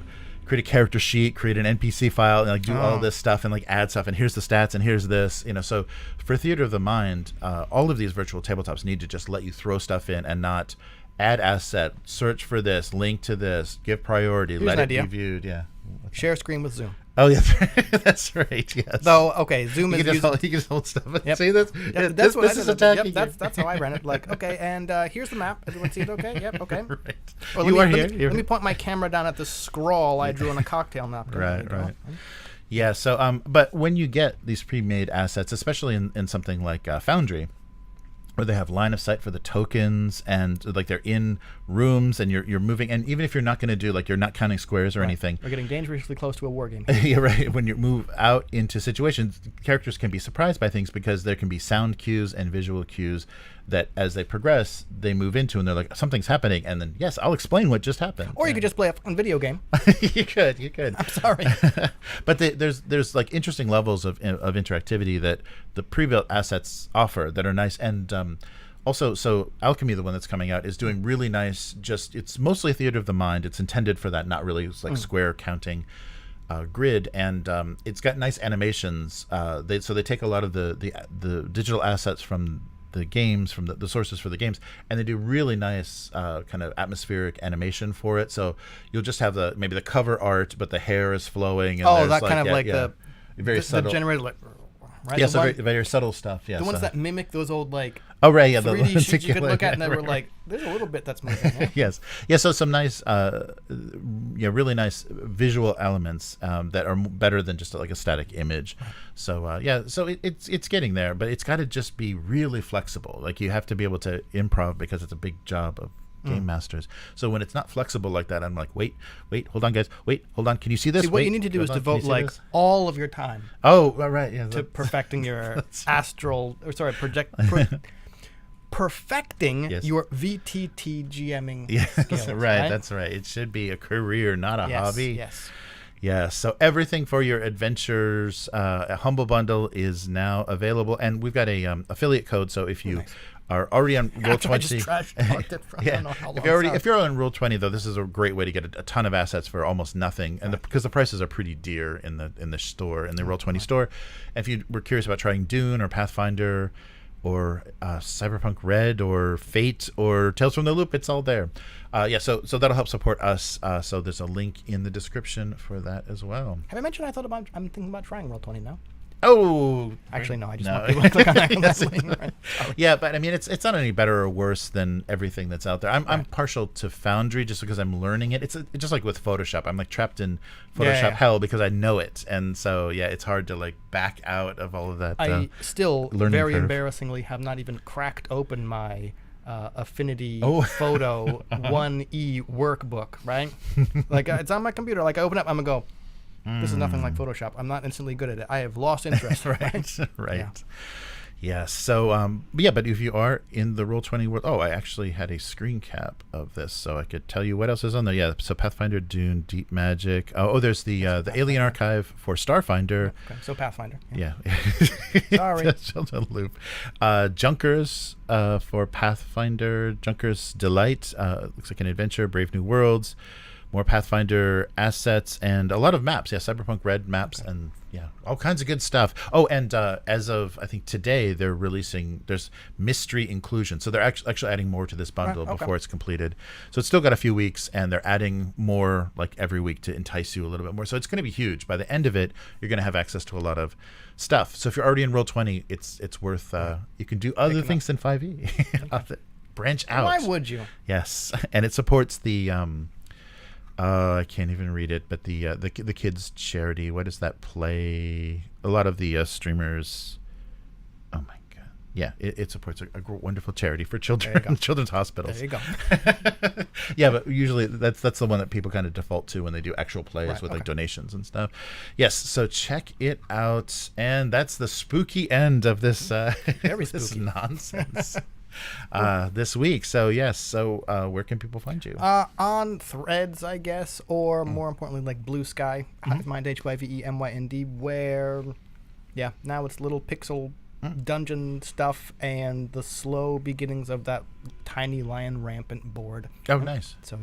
character sheet, create an NPC file, and do all this stuff and add stuff. And here's the stats, and here's this. So for Theater of the Mind, all of these virtual tabletops need to just let you throw stuff in and not add asset, search for this, link to this, give priority, Here's let an it idea. be viewed. Yeah. Share screen with Zoom. Oh, yeah, that's right. Yes. Though, okay, Zoom is you can just hold stuff. Yep. See this? Yep, this is attacking. Yep, that's how I ran it. Like, okay, and here's the map. Everyone see it? Okay. Yep. Okay. Right. Or let me point my camera down at the scroll I drew on a cocktail napkin. Right. Yeah. So, but when you get these pre-made assets, especially in something like Foundry, where they have line of sight for the tokens and like they're in rooms and you're moving, and even if you're not going to do like you're not counting squares or anything, we're getting dangerously close to a war game. Yeah, right. When you move out into situations, characters can be surprised by things because there can be sound cues and visual cues that as they progress they move into, and they're like, something's happening, and then yes, I'll explain what just happened. Or you could just play a fun video game. you could. I'm sorry. But there's like interesting levels of interactivity that the pre-built assets offer that are nice. And also, so Alchemy, the one that's coming out, is doing really nice. Just it's mostly a theater of the mind. It's intended for that, not really like square counting grid, and it's got nice animations. They take a lot of the digital assets from the games, from the sources for the games, and they do really nice kind of atmospheric animation for it. So you'll just have maybe the cover art, but the hair is flowing. And that kind of the very subtle. The generated, like, right? Yeah, so very subtle stuff. Yeah, the ones that mimic those old like 3D sheets you could look at, and they were like, there's a little bit that's moving. Yeah? Yes. Yeah. So some nice, really nice visual elements that are better than just like a static image. So so it's getting there, but it's got to just be really flexible. Like you have to be able to improv because it's a big job of game masters. So when it's not flexible like that, I'm like, wait, hold on, guys, hold on. Can you see this? What you need to do is devote like all of your time. Oh, right, yeah, to perfecting your perfecting your VTT GMing skills. Right, that's right. It should be a career, not a hobby. Yes. Yeah, so everything for your adventures, a Humble Bundle is now available, and we've got a affiliate code. So if you are already on Roll20, if you're on Roll20 though, this is a great way to get a ton of assets for almost nothing, and because the prices are pretty dear in the store, in the Roll20 store. And if you were curious about trying Dune or Pathfinder, or Cyberpunk Red, or Fate, or Tales from the Loop, it's all there. So that'll help support us. So there's a link in the description for that as well. Have I mentioned I'm thinking about trying Roll20 now? Oh, actually, no. I just want people to click on that link. Right? Yeah, but I mean, it's not any better or worse than everything that's out there. I'm partial to Foundry just because I'm learning it. It's just like with Photoshop. I'm like trapped in Photoshop hell because I know it, and so it's hard to like back out of all of that. I still very embarrassingly have not even cracked open my Affinity Photo 1E workbook. Right, like it's on my computer. Like I open up, I'm gonna go. This is nothing like Photoshop. I'm not instantly good at it. I have lost interest. Right. Yeah. So, but if you are in the Roll20 world, I actually had a screen cap of this, so I could tell you what else is on there. Yeah. So Pathfinder, Dune, Deep Magic. There's the Alien Archive for Starfinder. Okay. So Pathfinder. Yeah. Sorry. Loop. Junkers for Pathfinder. Junkers Delight. Looks like an adventure. Brave New Worlds. More Pathfinder assets and a lot of maps. Yeah, Cyberpunk Red maps and all kinds of good stuff. Oh, and as of I think today, there's mystery inclusion. So they're actually adding more to this bundle before it's completed. So it's still got a few weeks, and they're adding more like every week to entice you a little bit more. So it's going to be huge. By the end of it, you're going to have access to a lot of stuff. So if you're already in Roll20, it's worth. You can do other things than 5e. Branch out. Why would you? Yes, and it supports the. I can't even read it, but the kids' charity. What does that play? A lot of the streamers. Oh my god! Yeah, it supports a wonderful charity for children, children's hospitals. There you go. Yeah, but usually that's the one that people kind of default to when they do actual plays with like donations and stuff. Yes, so check it out, and that's the spooky end of this this nonsense. This week. So where can people find you? On Threads, I guess, or more importantly, like Blue Sky, Hivemind, HYVEMYND, where now it's little pixel dungeon stuff and the slow beginnings of that tiny lion rampant board. Oh, nice. So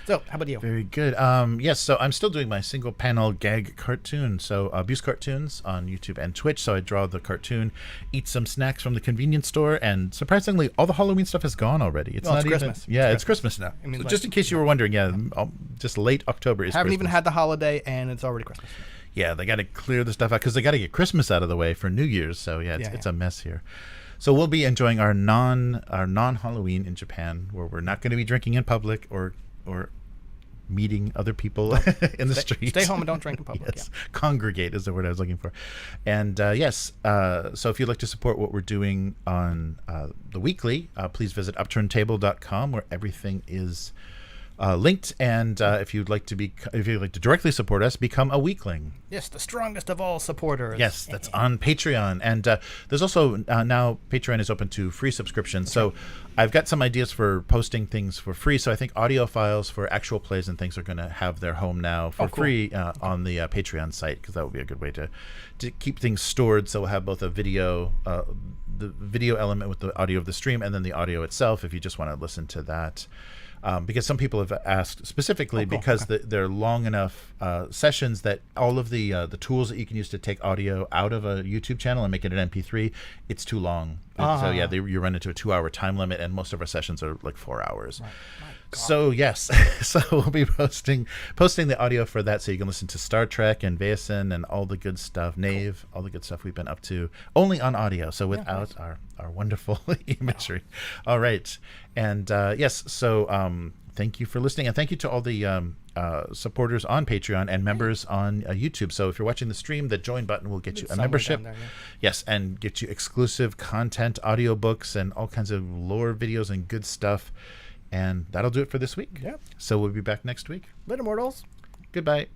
So, how about you? Very good. Yes, so I'm still doing my single panel gag cartoon, so Abuse Cartoons on YouTube and Twitch. So I draw the cartoon, eat some snacks from the convenience store, and surprisingly, all the Halloween stuff is gone already. It's not Christmas. Even, yeah, it's Christmas now. I mean, so just in case you were wondering, just late October is haven't Christmas. even had the holiday, and it's already Christmas. Yeah, they got to clear the stuff out because they got to get Christmas out of the way for New Year's. So it's a mess here. So we'll be enjoying our non Halloween in Japan, where we're not going to be drinking in public or meeting other people in the street. Stay home and don't drink in public. Yes. Yeah. Congregate is the word I was looking for. And so if you'd like to support what we're doing on the weekly, please visit upturntable.com, where everything is linked. And if you'd like to directly support us, become a weekling. Yes, the strongest of all supporters. Yes, that's on Patreon. And there's also now Patreon is open to free subscriptions. So I've got some ideas for posting things for free. So I think audio files for actual plays and things are going to have their home now for free on the Patreon site, because that would be a good way to keep things stored. So we'll have both a video, the video element with the audio of the stream, and then the audio itself if you just want to listen to that. Because some people have asked specifically because they're long enough sessions that all of the tools that you can use to take audio out of a YouTube channel and make it an MP3, it's too long. So you run into a 2-hour time limit, and most of our sessions are like 4 hours. Right. So yes, so we'll be posting the audio for that, so you can listen to Star Trek and Vaesen and all the good stuff, Knave, all the good stuff we've been up to, only on audio, so without our wonderful imagery. All right, and so thank you for listening, and thank you to all the supporters on Patreon and members on YouTube. So if you're watching the stream, the join button will get you a membership. There, yes, and get you exclusive content, audiobooks, and all kinds of lore videos and good stuff. And that'll do it for this week. Yeah. So we'll be back next week. Later, mortals. Goodbye.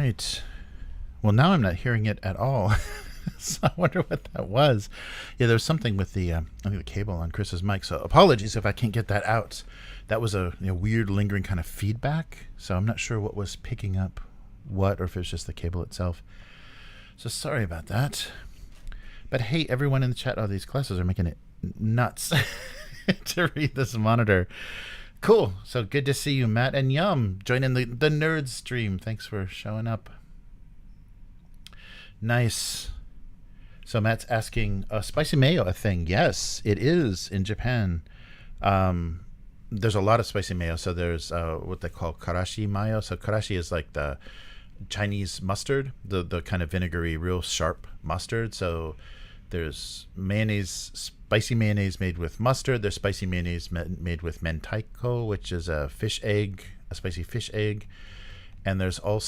right. Well, now I'm not hearing it at all. So I wonder what that was. Yeah, there was something with the I think the cable on Chris's mic. So apologies if I can't get that out. That was a weird lingering kind of feedback. So I'm not sure what was picking up what, or if it was just the cable itself. So sorry about that. But hey, everyone in the chat, these classes are making it nuts to read this monitor. Cool. So good to see you, Matt and Yum, joining the nerd stream. Thanks for showing up. Nice. So Matt's asking, spicy mayo a thing? Yes, it is in Japan. There's a lot of spicy mayo. So there's what they call karashi mayo. So karashi is like the Chinese mustard, the kind of vinegary, real sharp mustard. So there's mayonnaise, spicy mayonnaise made with mustard. There's spicy mayonnaise made with mentaiko, which is a fish egg, a spicy fish egg. And there's one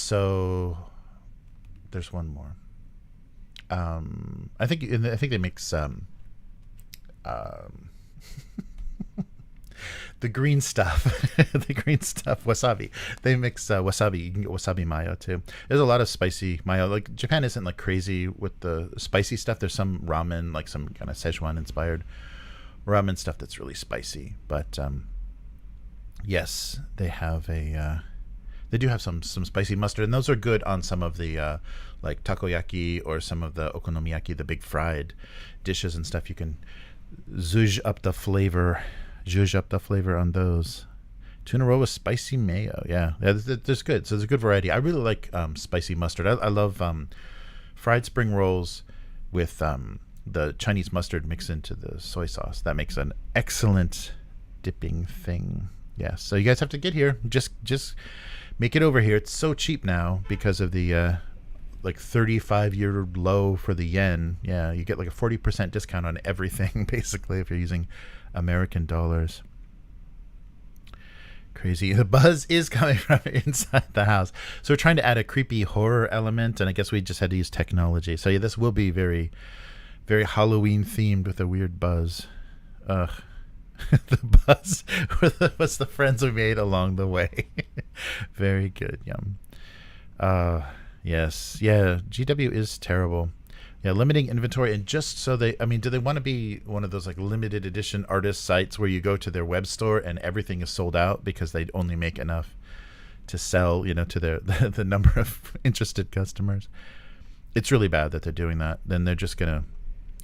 more. I think they mix the green stuff, wasabi. They mix wasabi. You can get wasabi mayo too. There's a lot of spicy mayo. Like Japan isn't like crazy with the spicy stuff. There's some ramen, like some kind of Szechuan inspired ramen stuff that's really spicy. But yes, they have they do have some spicy mustard, and those are good on some of the like takoyaki or some of the okonomiyaki, the big fried dishes and stuff. You can zhuzh up the flavor on those. Tuna roll with spicy mayo. Yeah, there's good. So there's a good variety. I really like spicy mustard. I love fried spring rolls with the Chinese mustard mixed into the soy sauce. That makes an excellent dipping thing. Yeah, so you guys have to get here. Just make it over here. It's so cheap now because of the like 35-year low for the yen. Yeah, you get like a 40% discount on everything basically if you're using American dollars. Crazy. The buzz is coming from inside the house. So we're trying to add a creepy horror element, and I guess we just had to use technology. So yeah, this will be very, very Halloween themed with a weird buzz. Ugh. The buzz was the friends we made along the way. Very good. Yum. Yes. Yeah. GW is terrible. Yeah. Limiting inventory, and just so do they want to be one of those like limited edition artist sites where you go to their web store and everything is sold out because they only make enough to sell, to the number of interested customers? It's really bad that they're doing that. Then they're just going to,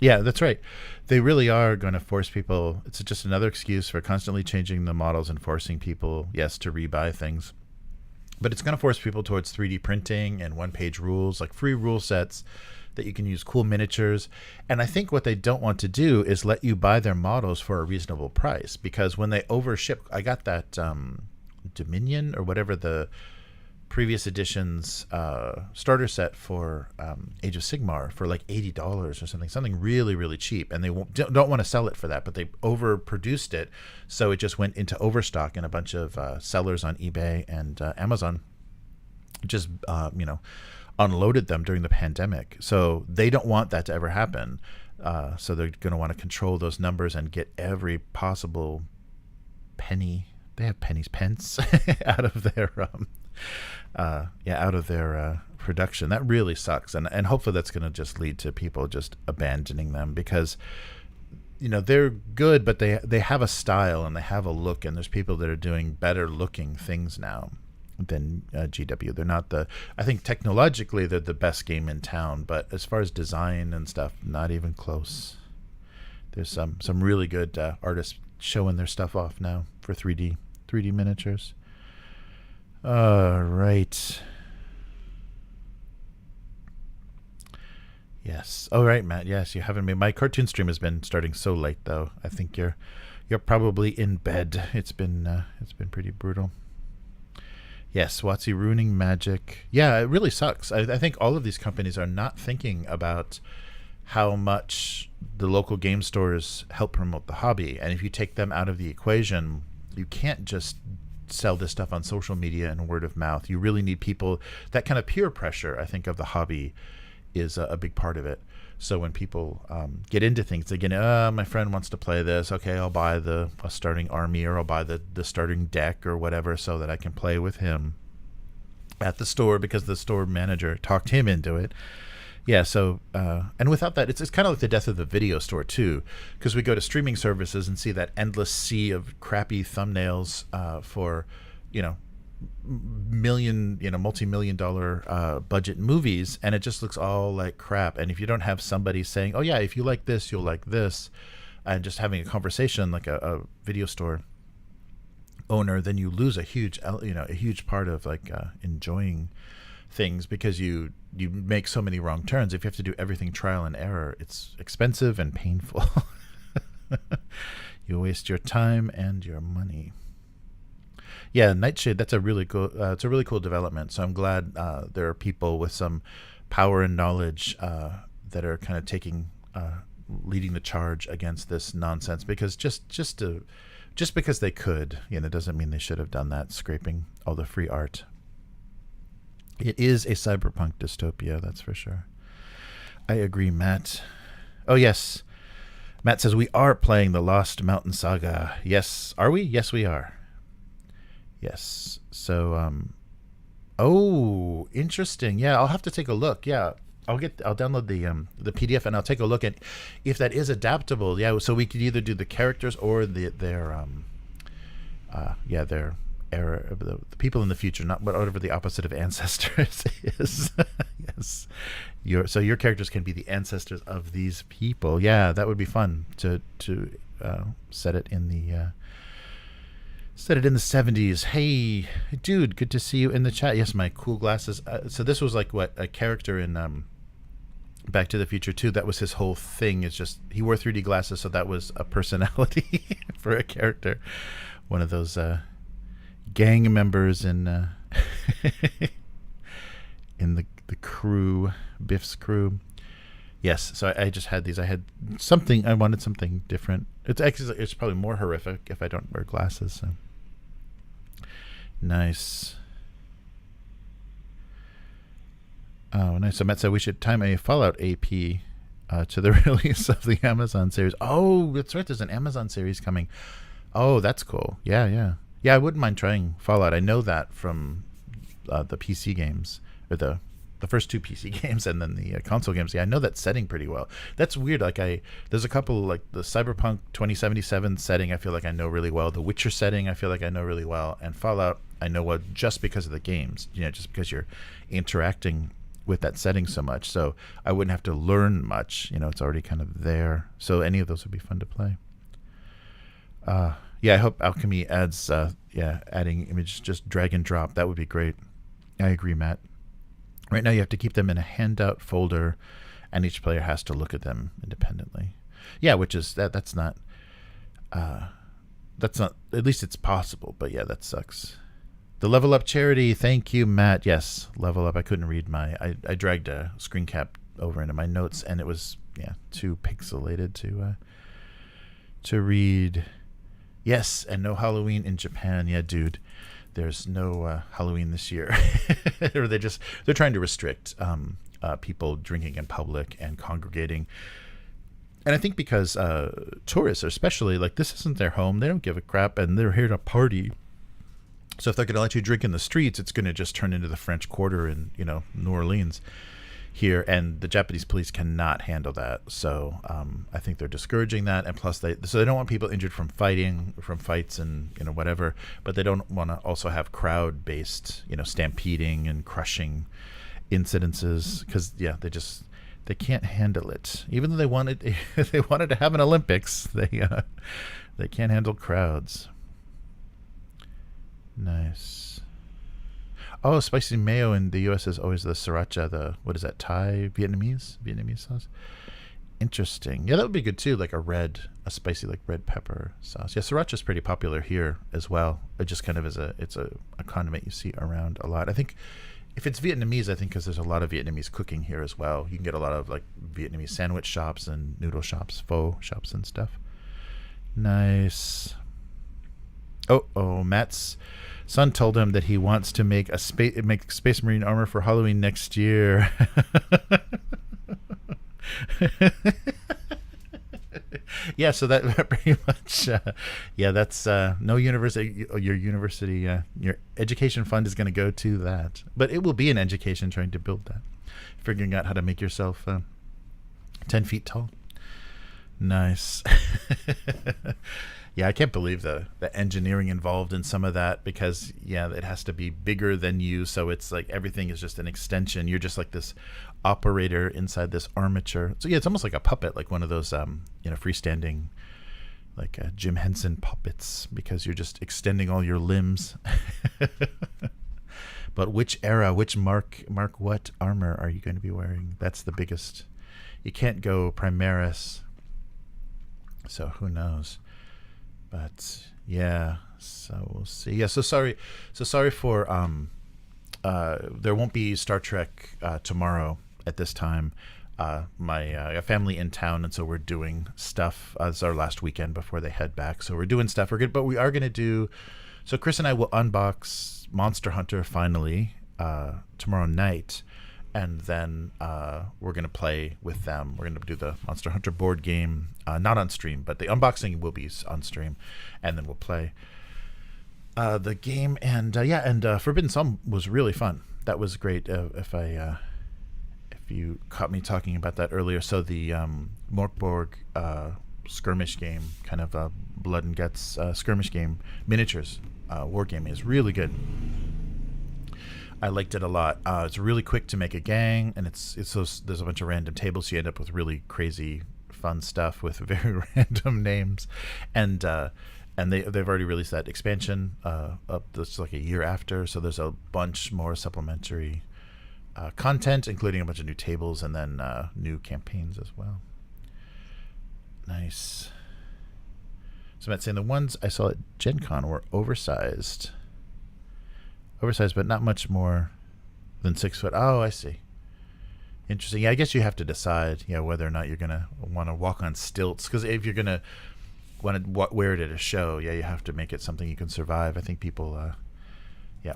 yeah, that's right. They really are going to force people. It's just another excuse for constantly changing the models and forcing people, yes, to rebuy things. But it's going to force people towards 3D printing and one-page rules, like free rule sets that you can use, cool miniatures. And I think what they don't want to do is let you buy their models for a reasonable price, because when they overship, I got that Dominion or whatever the previous edition's starter set for Age of Sigmar for like $80 or something really, really cheap. And they don't want to sell it for that, but they overproduced it. So it just went into overstock, and a bunch of sellers on eBay and Amazon just, unloaded them during the pandemic. So they don't want that to ever happen. So they're going to want to control those numbers and get every possible penny. They have pence out of their production. That really sucks, and hopefully that's going to just lead to people just abandoning them, because they're good, but they have a style and they have a look, and there's people that are doing better looking things now than GW. They're not I think technologically they're the best game in town, but as far as design and stuff, not even close. There's some really good artists showing their stuff off now for 3D miniatures. Right. Yes. All right, Matt. Yes, you haven't made my cartoon stream has been starting so late though. I think you're probably in bed. It's been pretty brutal. Yes, WotC ruining magic. Yeah, it really sucks. I think all of these companies are not thinking about how much the local game stores help promote the hobby. And if you take them out of the equation, you can't just sell this stuff on social media and word of mouth. You really need people. That kind of peer pressure, I think, of the hobby is a big part of it. So when people get into things, again, my friend wants to play this. Okay, I'll buy a starting army, or I'll buy the starting deck or whatever so that I can play with him. at the store because the store manager talked him into it. Yeah, so and without that, it's kind of like the death of the video store too, because we go to streaming services and see that endless sea of crappy thumbnails for, multi-million dollar budget movies, and it just looks all like crap. And if you don't have somebody saying, "Oh yeah, if you like this, you'll like this," and just having a conversation like a video store owner, then you lose a huge part of like enjoying things, because you make so many wrong turns. If you have to do everything trial and error, it's expensive and painful. You waste your time and your money. Yeah, Nightshade, that's a really cool development. So I'm glad there are people with some power and knowledge that are kind of leading the charge against this nonsense, because just because they could, doesn't mean they should have done that, scraping all the free art. It is a cyberpunk dystopia, that's for sure. I agree, Matt. Oh, yes. Matt says, we are playing the Lost Mountain Saga. Yes. Are we? Yes, we are. Yes. So, oh, interesting. Yeah, I'll have to take a look. Yeah. I'll download the PDF and I'll take a look at if that is adaptable. Yeah, so we could either do the characters or their era of the people in the future, not whatever the opposite of ancestors is. Yes, your characters can be the ancestors of these people. Yeah, that would be fun to set it in the 70s. Hey, dude, good to see you in the chat. Yes, my cool glasses. So this was like what a character in Back to the Future 2. That was his whole thing. It's just he wore 3D glasses, so that was a personality for a character. One of those gang members in the crew, Biff's crew. Yes, so I just had these. I wanted something different. It's probably more horrific if I don't wear glasses. So nice. Oh, nice. So Matt said we should time a Fallout AP to the release of the Amazon series. Oh, that's right. There's an Amazon series coming. Oh, that's cool. Yeah. I wouldn't mind trying Fallout. I know that from the PC games, or the first 2 PC games, and then the console games. Yeah, I know that setting pretty well. That's weird. Like there's a couple, like the Cyberpunk 2077 setting I feel like I know really well. The Witcher setting I feel like I know really well. And Fallout I know well just because of the games. Just because you're interacting with that setting so much. So I wouldn't have to learn much. It's already kind of there. So any of those would be fun to play. Yeah, I hope Alchemy adds, adding images, just drag and drop. That would be great. I agree, Matt. Right now you have to keep them in a handout folder, and each player has to look at them independently. Yeah, which is, that's not, at least it's possible, but yeah, that sucks. The Level Up charity, thank you, Matt. Yes, Level Up. I couldn't read I dragged a screen cap over into my notes, and it was, too pixelated to read. Yes, and no Halloween in Japan. Yeah, dude, there's no Halloween this year. Or they're trying to restrict people drinking in public and congregating. And I think because tourists, especially, like, this isn't their home. They don't give a crap, and they're here to party. So if they're going to let you drink in the streets, it's going to just turn into the French Quarter in, New Orleans here, and the Japanese police cannot handle that. So I think they're discouraging that, and plus they don't want people injured from fights and whatever, but they don't want to also have crowd-based stampeding and crushing incidences, because they can't handle it. Even though they wanted to have an Olympics, they can't handle crowds. Nice. Oh, spicy mayo in the U.S. is always the sriracha, what is that, Thai, Vietnamese sauce? Interesting. Yeah, that would be good too, like a spicy, like red pepper sauce. Yeah, sriracha is pretty popular here as well. It just kind of it's a condiment you see around a lot. I think if it's Vietnamese, because there's a lot of Vietnamese cooking here as well. You can get a lot of like Vietnamese sandwich shops and noodle shops, pho shops and stuff. Nice. Oh, Matt's son told him that he wants to make Space Marine armor for Halloween next year. Yeah, so that pretty much, that's no university. Your university, your education fund is going to go to that, but it will be an education trying to build that, figuring out how to make yourself 10 feet tall. Nice. Yeah, I can't believe the engineering involved in some of that, because it has to be bigger than you, so it's like everything is just an extension. You're just like this operator inside this armature. So it's almost like a puppet, like one of those freestanding, like Jim Henson puppets, because you're just extending all your limbs. But which era, which mark what armor are you going to be wearing? That's the biggest. You can't go Primaris, so who knows. But so we'll see. Yeah, so sorry for there won't be Star Trek tomorrow at this time. My family in town, and so we're doing stuff. It's our last weekend before they head back, so we're doing stuff. We're good, but we are going to do. So Chris and I will unbox Monster Hunter finally tomorrow night. And then we're going to play with them. We're going to do the Monster Hunter board game, not on stream, but the unboxing will be on stream. And then we'll play the game. And Forbidden Psalm was really fun. That was great. If you caught me talking about that earlier. So the Morkborg skirmish game, kind of a blood and guts skirmish game, miniatures war game, is really good. I liked it a lot. It's really quick to make a gang, and there's a bunch of random tables, so you end up with really crazy, fun stuff with very random names, and they've already released that expansion up that's like a year after, so there's a bunch more supplementary content, including a bunch of new tables and then new campaigns as well. Nice. So Matt's saying the ones I saw at Gen Con were oversized, but not much more than 6 foot. Oh, I see. Interesting. Yeah, I guess you have to decide, whether or not you're gonna want to walk on stilts. Because if you're gonna want to wear it at a show, you have to make it something you can survive. I think people,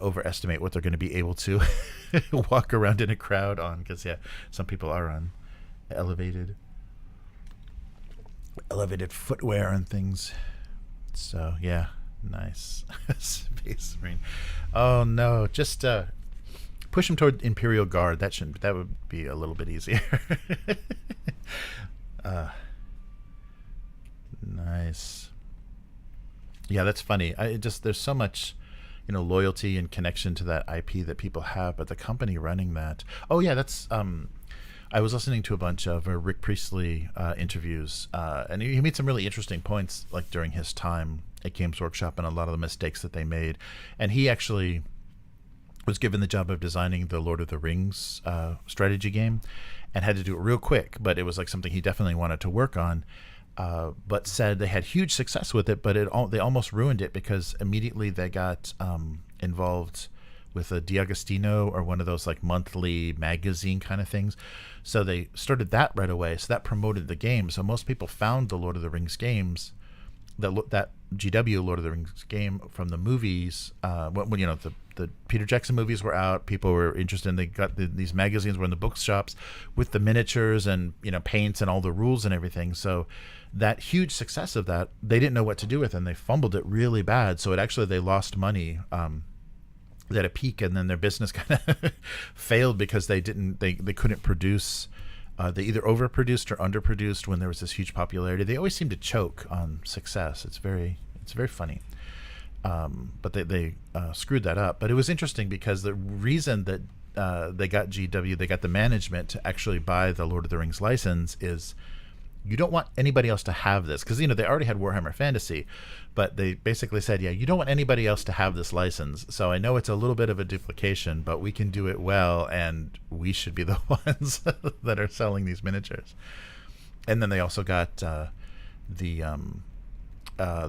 overestimate what they're going to be able to walk around in a crowd on. Because some people are on elevated footwear and things. So nice. Space Marine. Oh no, just push him toward Imperial Guard. That would be a little bit easier. Nice. Yeah, that's funny. There's so much, loyalty and connection to that IP that people have, but the company running that. Oh yeah, that's I was listening to a bunch of Rick Priestley interviews, and he made some really interesting points, like during his time at Games Workshop and a lot of the mistakes that they made. And he actually was given the job of designing the Lord of the Rings strategy game, and had to do it real quick, but it was like something he definitely wanted to work on, but said they had huge success with it, but they almost ruined it because immediately they got involved with a D'Agostino or one of those like monthly magazine kind of things. So they started that right away. So that promoted the game. So most people found the Lord of the Rings games, that GW Lord of the Rings game from the movies. When the Peter Jackson movies were out, people were interested, and they got these magazines were in the bookshops with the miniatures and paints and all the rules and everything. So that huge success of that, they didn't know what to do with, and they fumbled it really bad. So they lost money at a peak, and then their business kind of failed because they couldn't produce. They either overproduced or underproduced when there was this huge popularity. They always seem to choke on success. It's very funny. But they screwed that up. But it was interesting because the reason that they got GW, they got the management to actually buy the Lord of the Rings license is you don't want anybody else to have this, because they already had Warhammer Fantasy, but they basically said, you don't want anybody else to have this license. So I know it's a little bit of a duplication, but we can do it well, and we should be the ones that are selling these miniatures. And then they also got the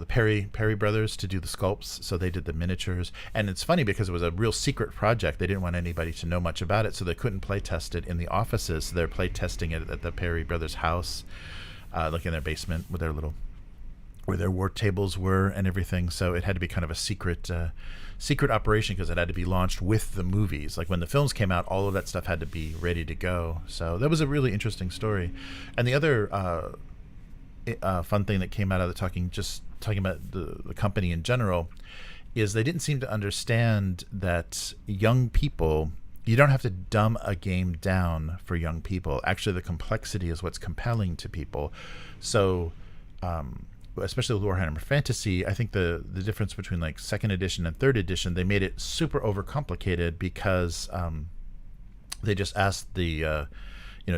Perry brothers to do the sculpts, so they did the miniatures. And it's funny because it was a real secret project. They didn't want anybody to know much about it, so they couldn't play test it in the offices. So they're play testing it at the Perry brothers' house, like in their basement with where their war tables were and everything. So it had to be kind of a secret operation, because it had to be launched with the movies. Like when the films came out, all of that stuff had to be ready to go. So that was a really interesting story. And the other fun thing that came out of talking about the company in general is they didn't seem to understand that young people, you don't have to dumb a game down for young people. Actually, the complexity is what's compelling to people. So, especially with Warhammer Fantasy, I think the difference between like 2nd edition and 3rd edition, they made it super overcomplicated because they just asked the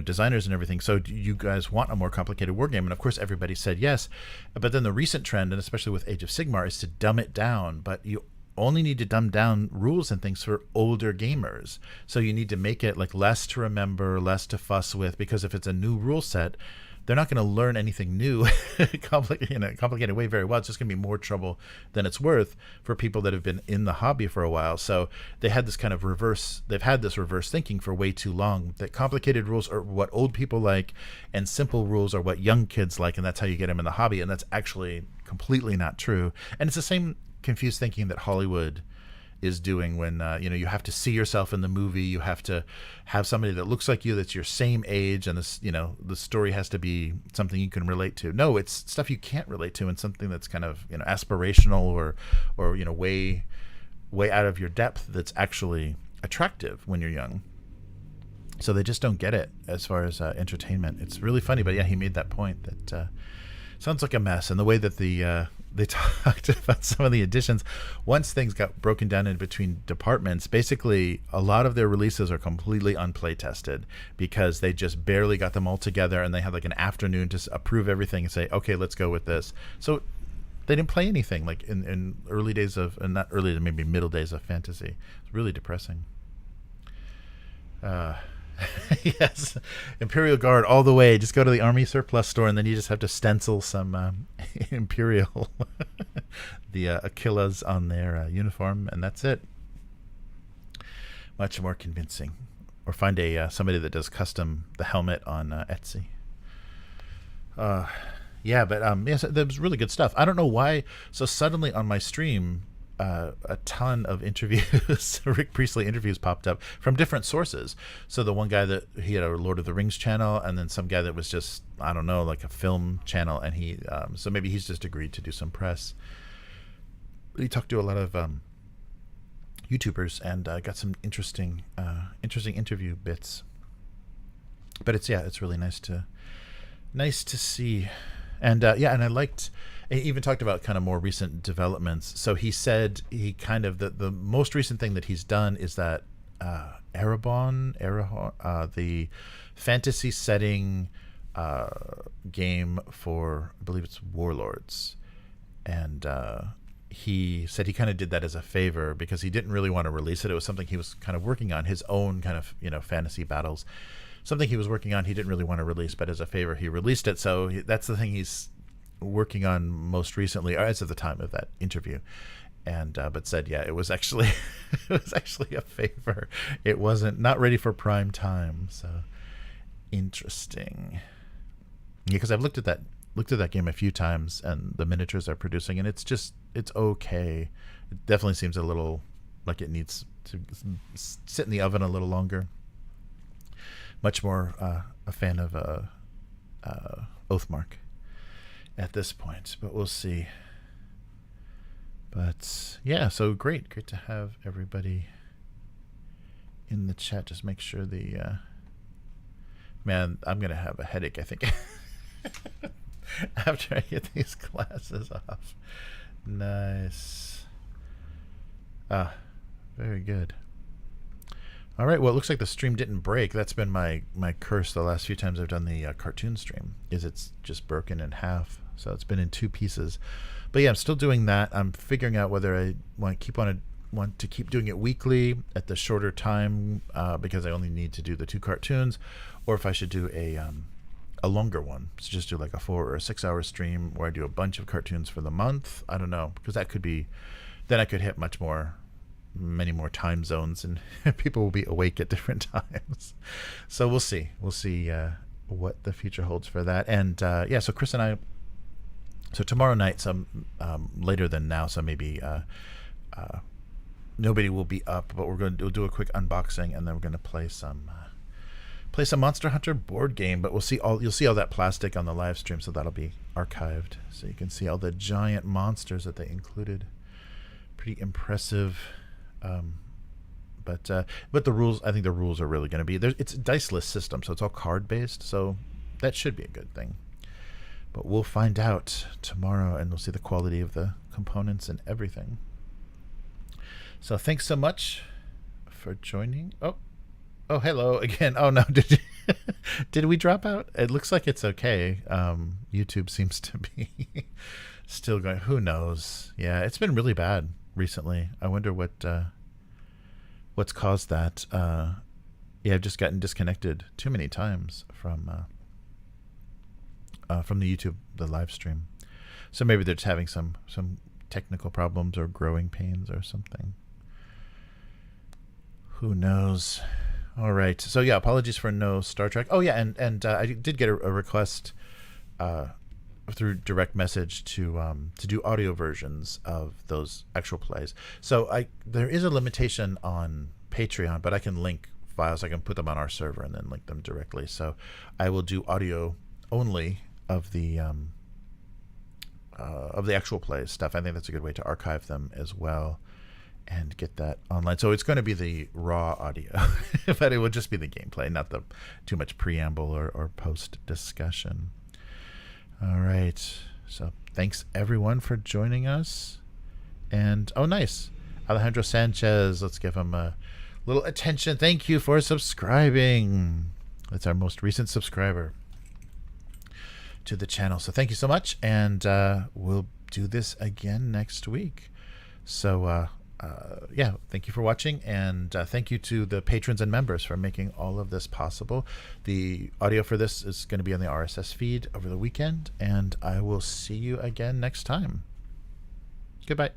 designers and everything, so do you guys want a more complicated war game? And of course everybody said yes. But then the recent trend, and especially with Age of Sigmar, is to dumb it down. But you only need to dumb down rules and things for older gamers. So you need to make it like less to remember, less to fuss with, because if it's a new rule set, they're not going to learn anything new in a complicated way very well. It's just going to be more trouble than it's worth for people that have been in the hobby for a while. So they've had this reverse thinking for way too long, that complicated rules are what old people like and simple rules are what young kids like, and that's how you get them in the hobby. And that's actually completely not true. And it's the same confused thinking that Hollywood is doing when you have to see yourself in the movie, you have to have somebody that looks like you, that's your same age, and this the story has to be something you can relate to. No, it's stuff you can't relate to, and something that's kind of aspirational or way out of your depth, that's actually attractive when you're young. So they just don't get it as far as entertainment. It's really funny, but yeah, he made that point that sounds like a mess. And the way that they talked about some of the editions, once things got broken down in between departments, basically a lot of their releases are completely unplay tested because they just barely got them all together, and they had like an afternoon to approve everything and say, okay, let's go with this. So they didn't play anything like in early days of, and not early, maybe middle days of fantasy. It's really depressing. Yes, Imperial Guard all the way. Just go to the Army Surplus store, and then you just have to stencil some Imperial, the Achilles on their uniform, and that's it. Much more convincing. Or find somebody that does custom the helmet on Etsy. Yes, that was really good stuff. I don't know why. So suddenly on my stream, a ton of interviews, Rick Priestley interviews popped up from different sources. So the one guy that he had a Lord of the Rings channel, and then some guy that was just, I don't know, like a film channel, and he so maybe he's just agreed to do some press. He talked to a lot of YouTubers and got some interesting interview bits. But it's really nice to see. And and I liked. He even talked about kind of more recent developments. So he said he kind of the most recent thing that he's done is that Erebon, the fantasy setting game for, I believe it's Warlords, and he said he kind of did that as a favor because he didn't really want to release it. It was something he was kind of working on, his own kind of fantasy battles, something he was working on. He didn't really want to release, but as a favor he released it. So that's the thing he's working on most recently, as of the time of that interview, and but said it was actually a favor. It wasn't not ready for prime time. So interesting. Because I've looked at that game a few times, and the miniatures they're producing, and it's okay. It definitely seems a little like it needs to sit in the oven a little longer. Much more a fan of Oathmark at this point, but we'll see. But yeah, so great to have everybody in the chat. Just make sure man, I'm gonna have a headache, I think, after I get these glasses off. Nice. Very good. All right, well, it looks like the stream didn't break. That's been my curse the last few times I've done the cartoon stream, is it's just broken in half. So it's been in 2 pieces. But yeah, I'm still doing that. I'm figuring out whether I want to keep doing it weekly at the shorter time because I only need to do the 2 cartoons, or if I should do a longer one. So just do like a 4 or a 6 hour stream where I do a bunch of cartoons for the month. I don't know, because that could be, then I could hit many more time zones, and people will be awake at different times. So we'll see what the future holds for that. And so Chris and I, so tomorrow night, some later than now, so maybe nobody will be up, but we'll do a quick unboxing, and then we're going to play some play some Monster Hunter board game, but you'll see all that plastic on the live stream, so that'll be archived, so you can see all the giant monsters that they included. Pretty impressive. But the rules, I think the rules are really going to be it's a diceless system, so it's all card based, so that should be a good thing. But we'll find out tomorrow, and we'll see the quality of the components and everything. So thanks so much for joining. Oh, hello again. Oh no, did we drop out? It looks like it's okay. YouTube seems to be still going. Who knows? Yeah, it's been really bad recently. I wonder what's caused that. Yeah, I've just gotten disconnected too many times from the YouTube, the live stream. So maybe they're just having some technical problems or growing pains or something. Who knows? All right. So yeah, apologies for no Star Trek. Oh yeah, and I did get a request through direct message to do audio versions of those actual plays. So there is a limitation on Patreon, but I can link files. I can put them on our server and then link them directly. So I will do audio only of the actual plays stuff. I think that's a good way to archive them as well and get that online. So it's going to be the raw audio, but it will just be the gameplay, not the too much preamble or post discussion. All right. So thanks everyone for joining us. And oh, nice, Alejandro Sanchez. Let's give him a little attention. Thank you for subscribing. That's our most recent subscriber to the channel. So thank you so much, and we'll do this again next week. So yeah, thank you for watching, and thank you to the patrons and members for making all of this possible. The audio for this is going to be on the RSS feed over the weekend, and I will see you again next time. Goodbye.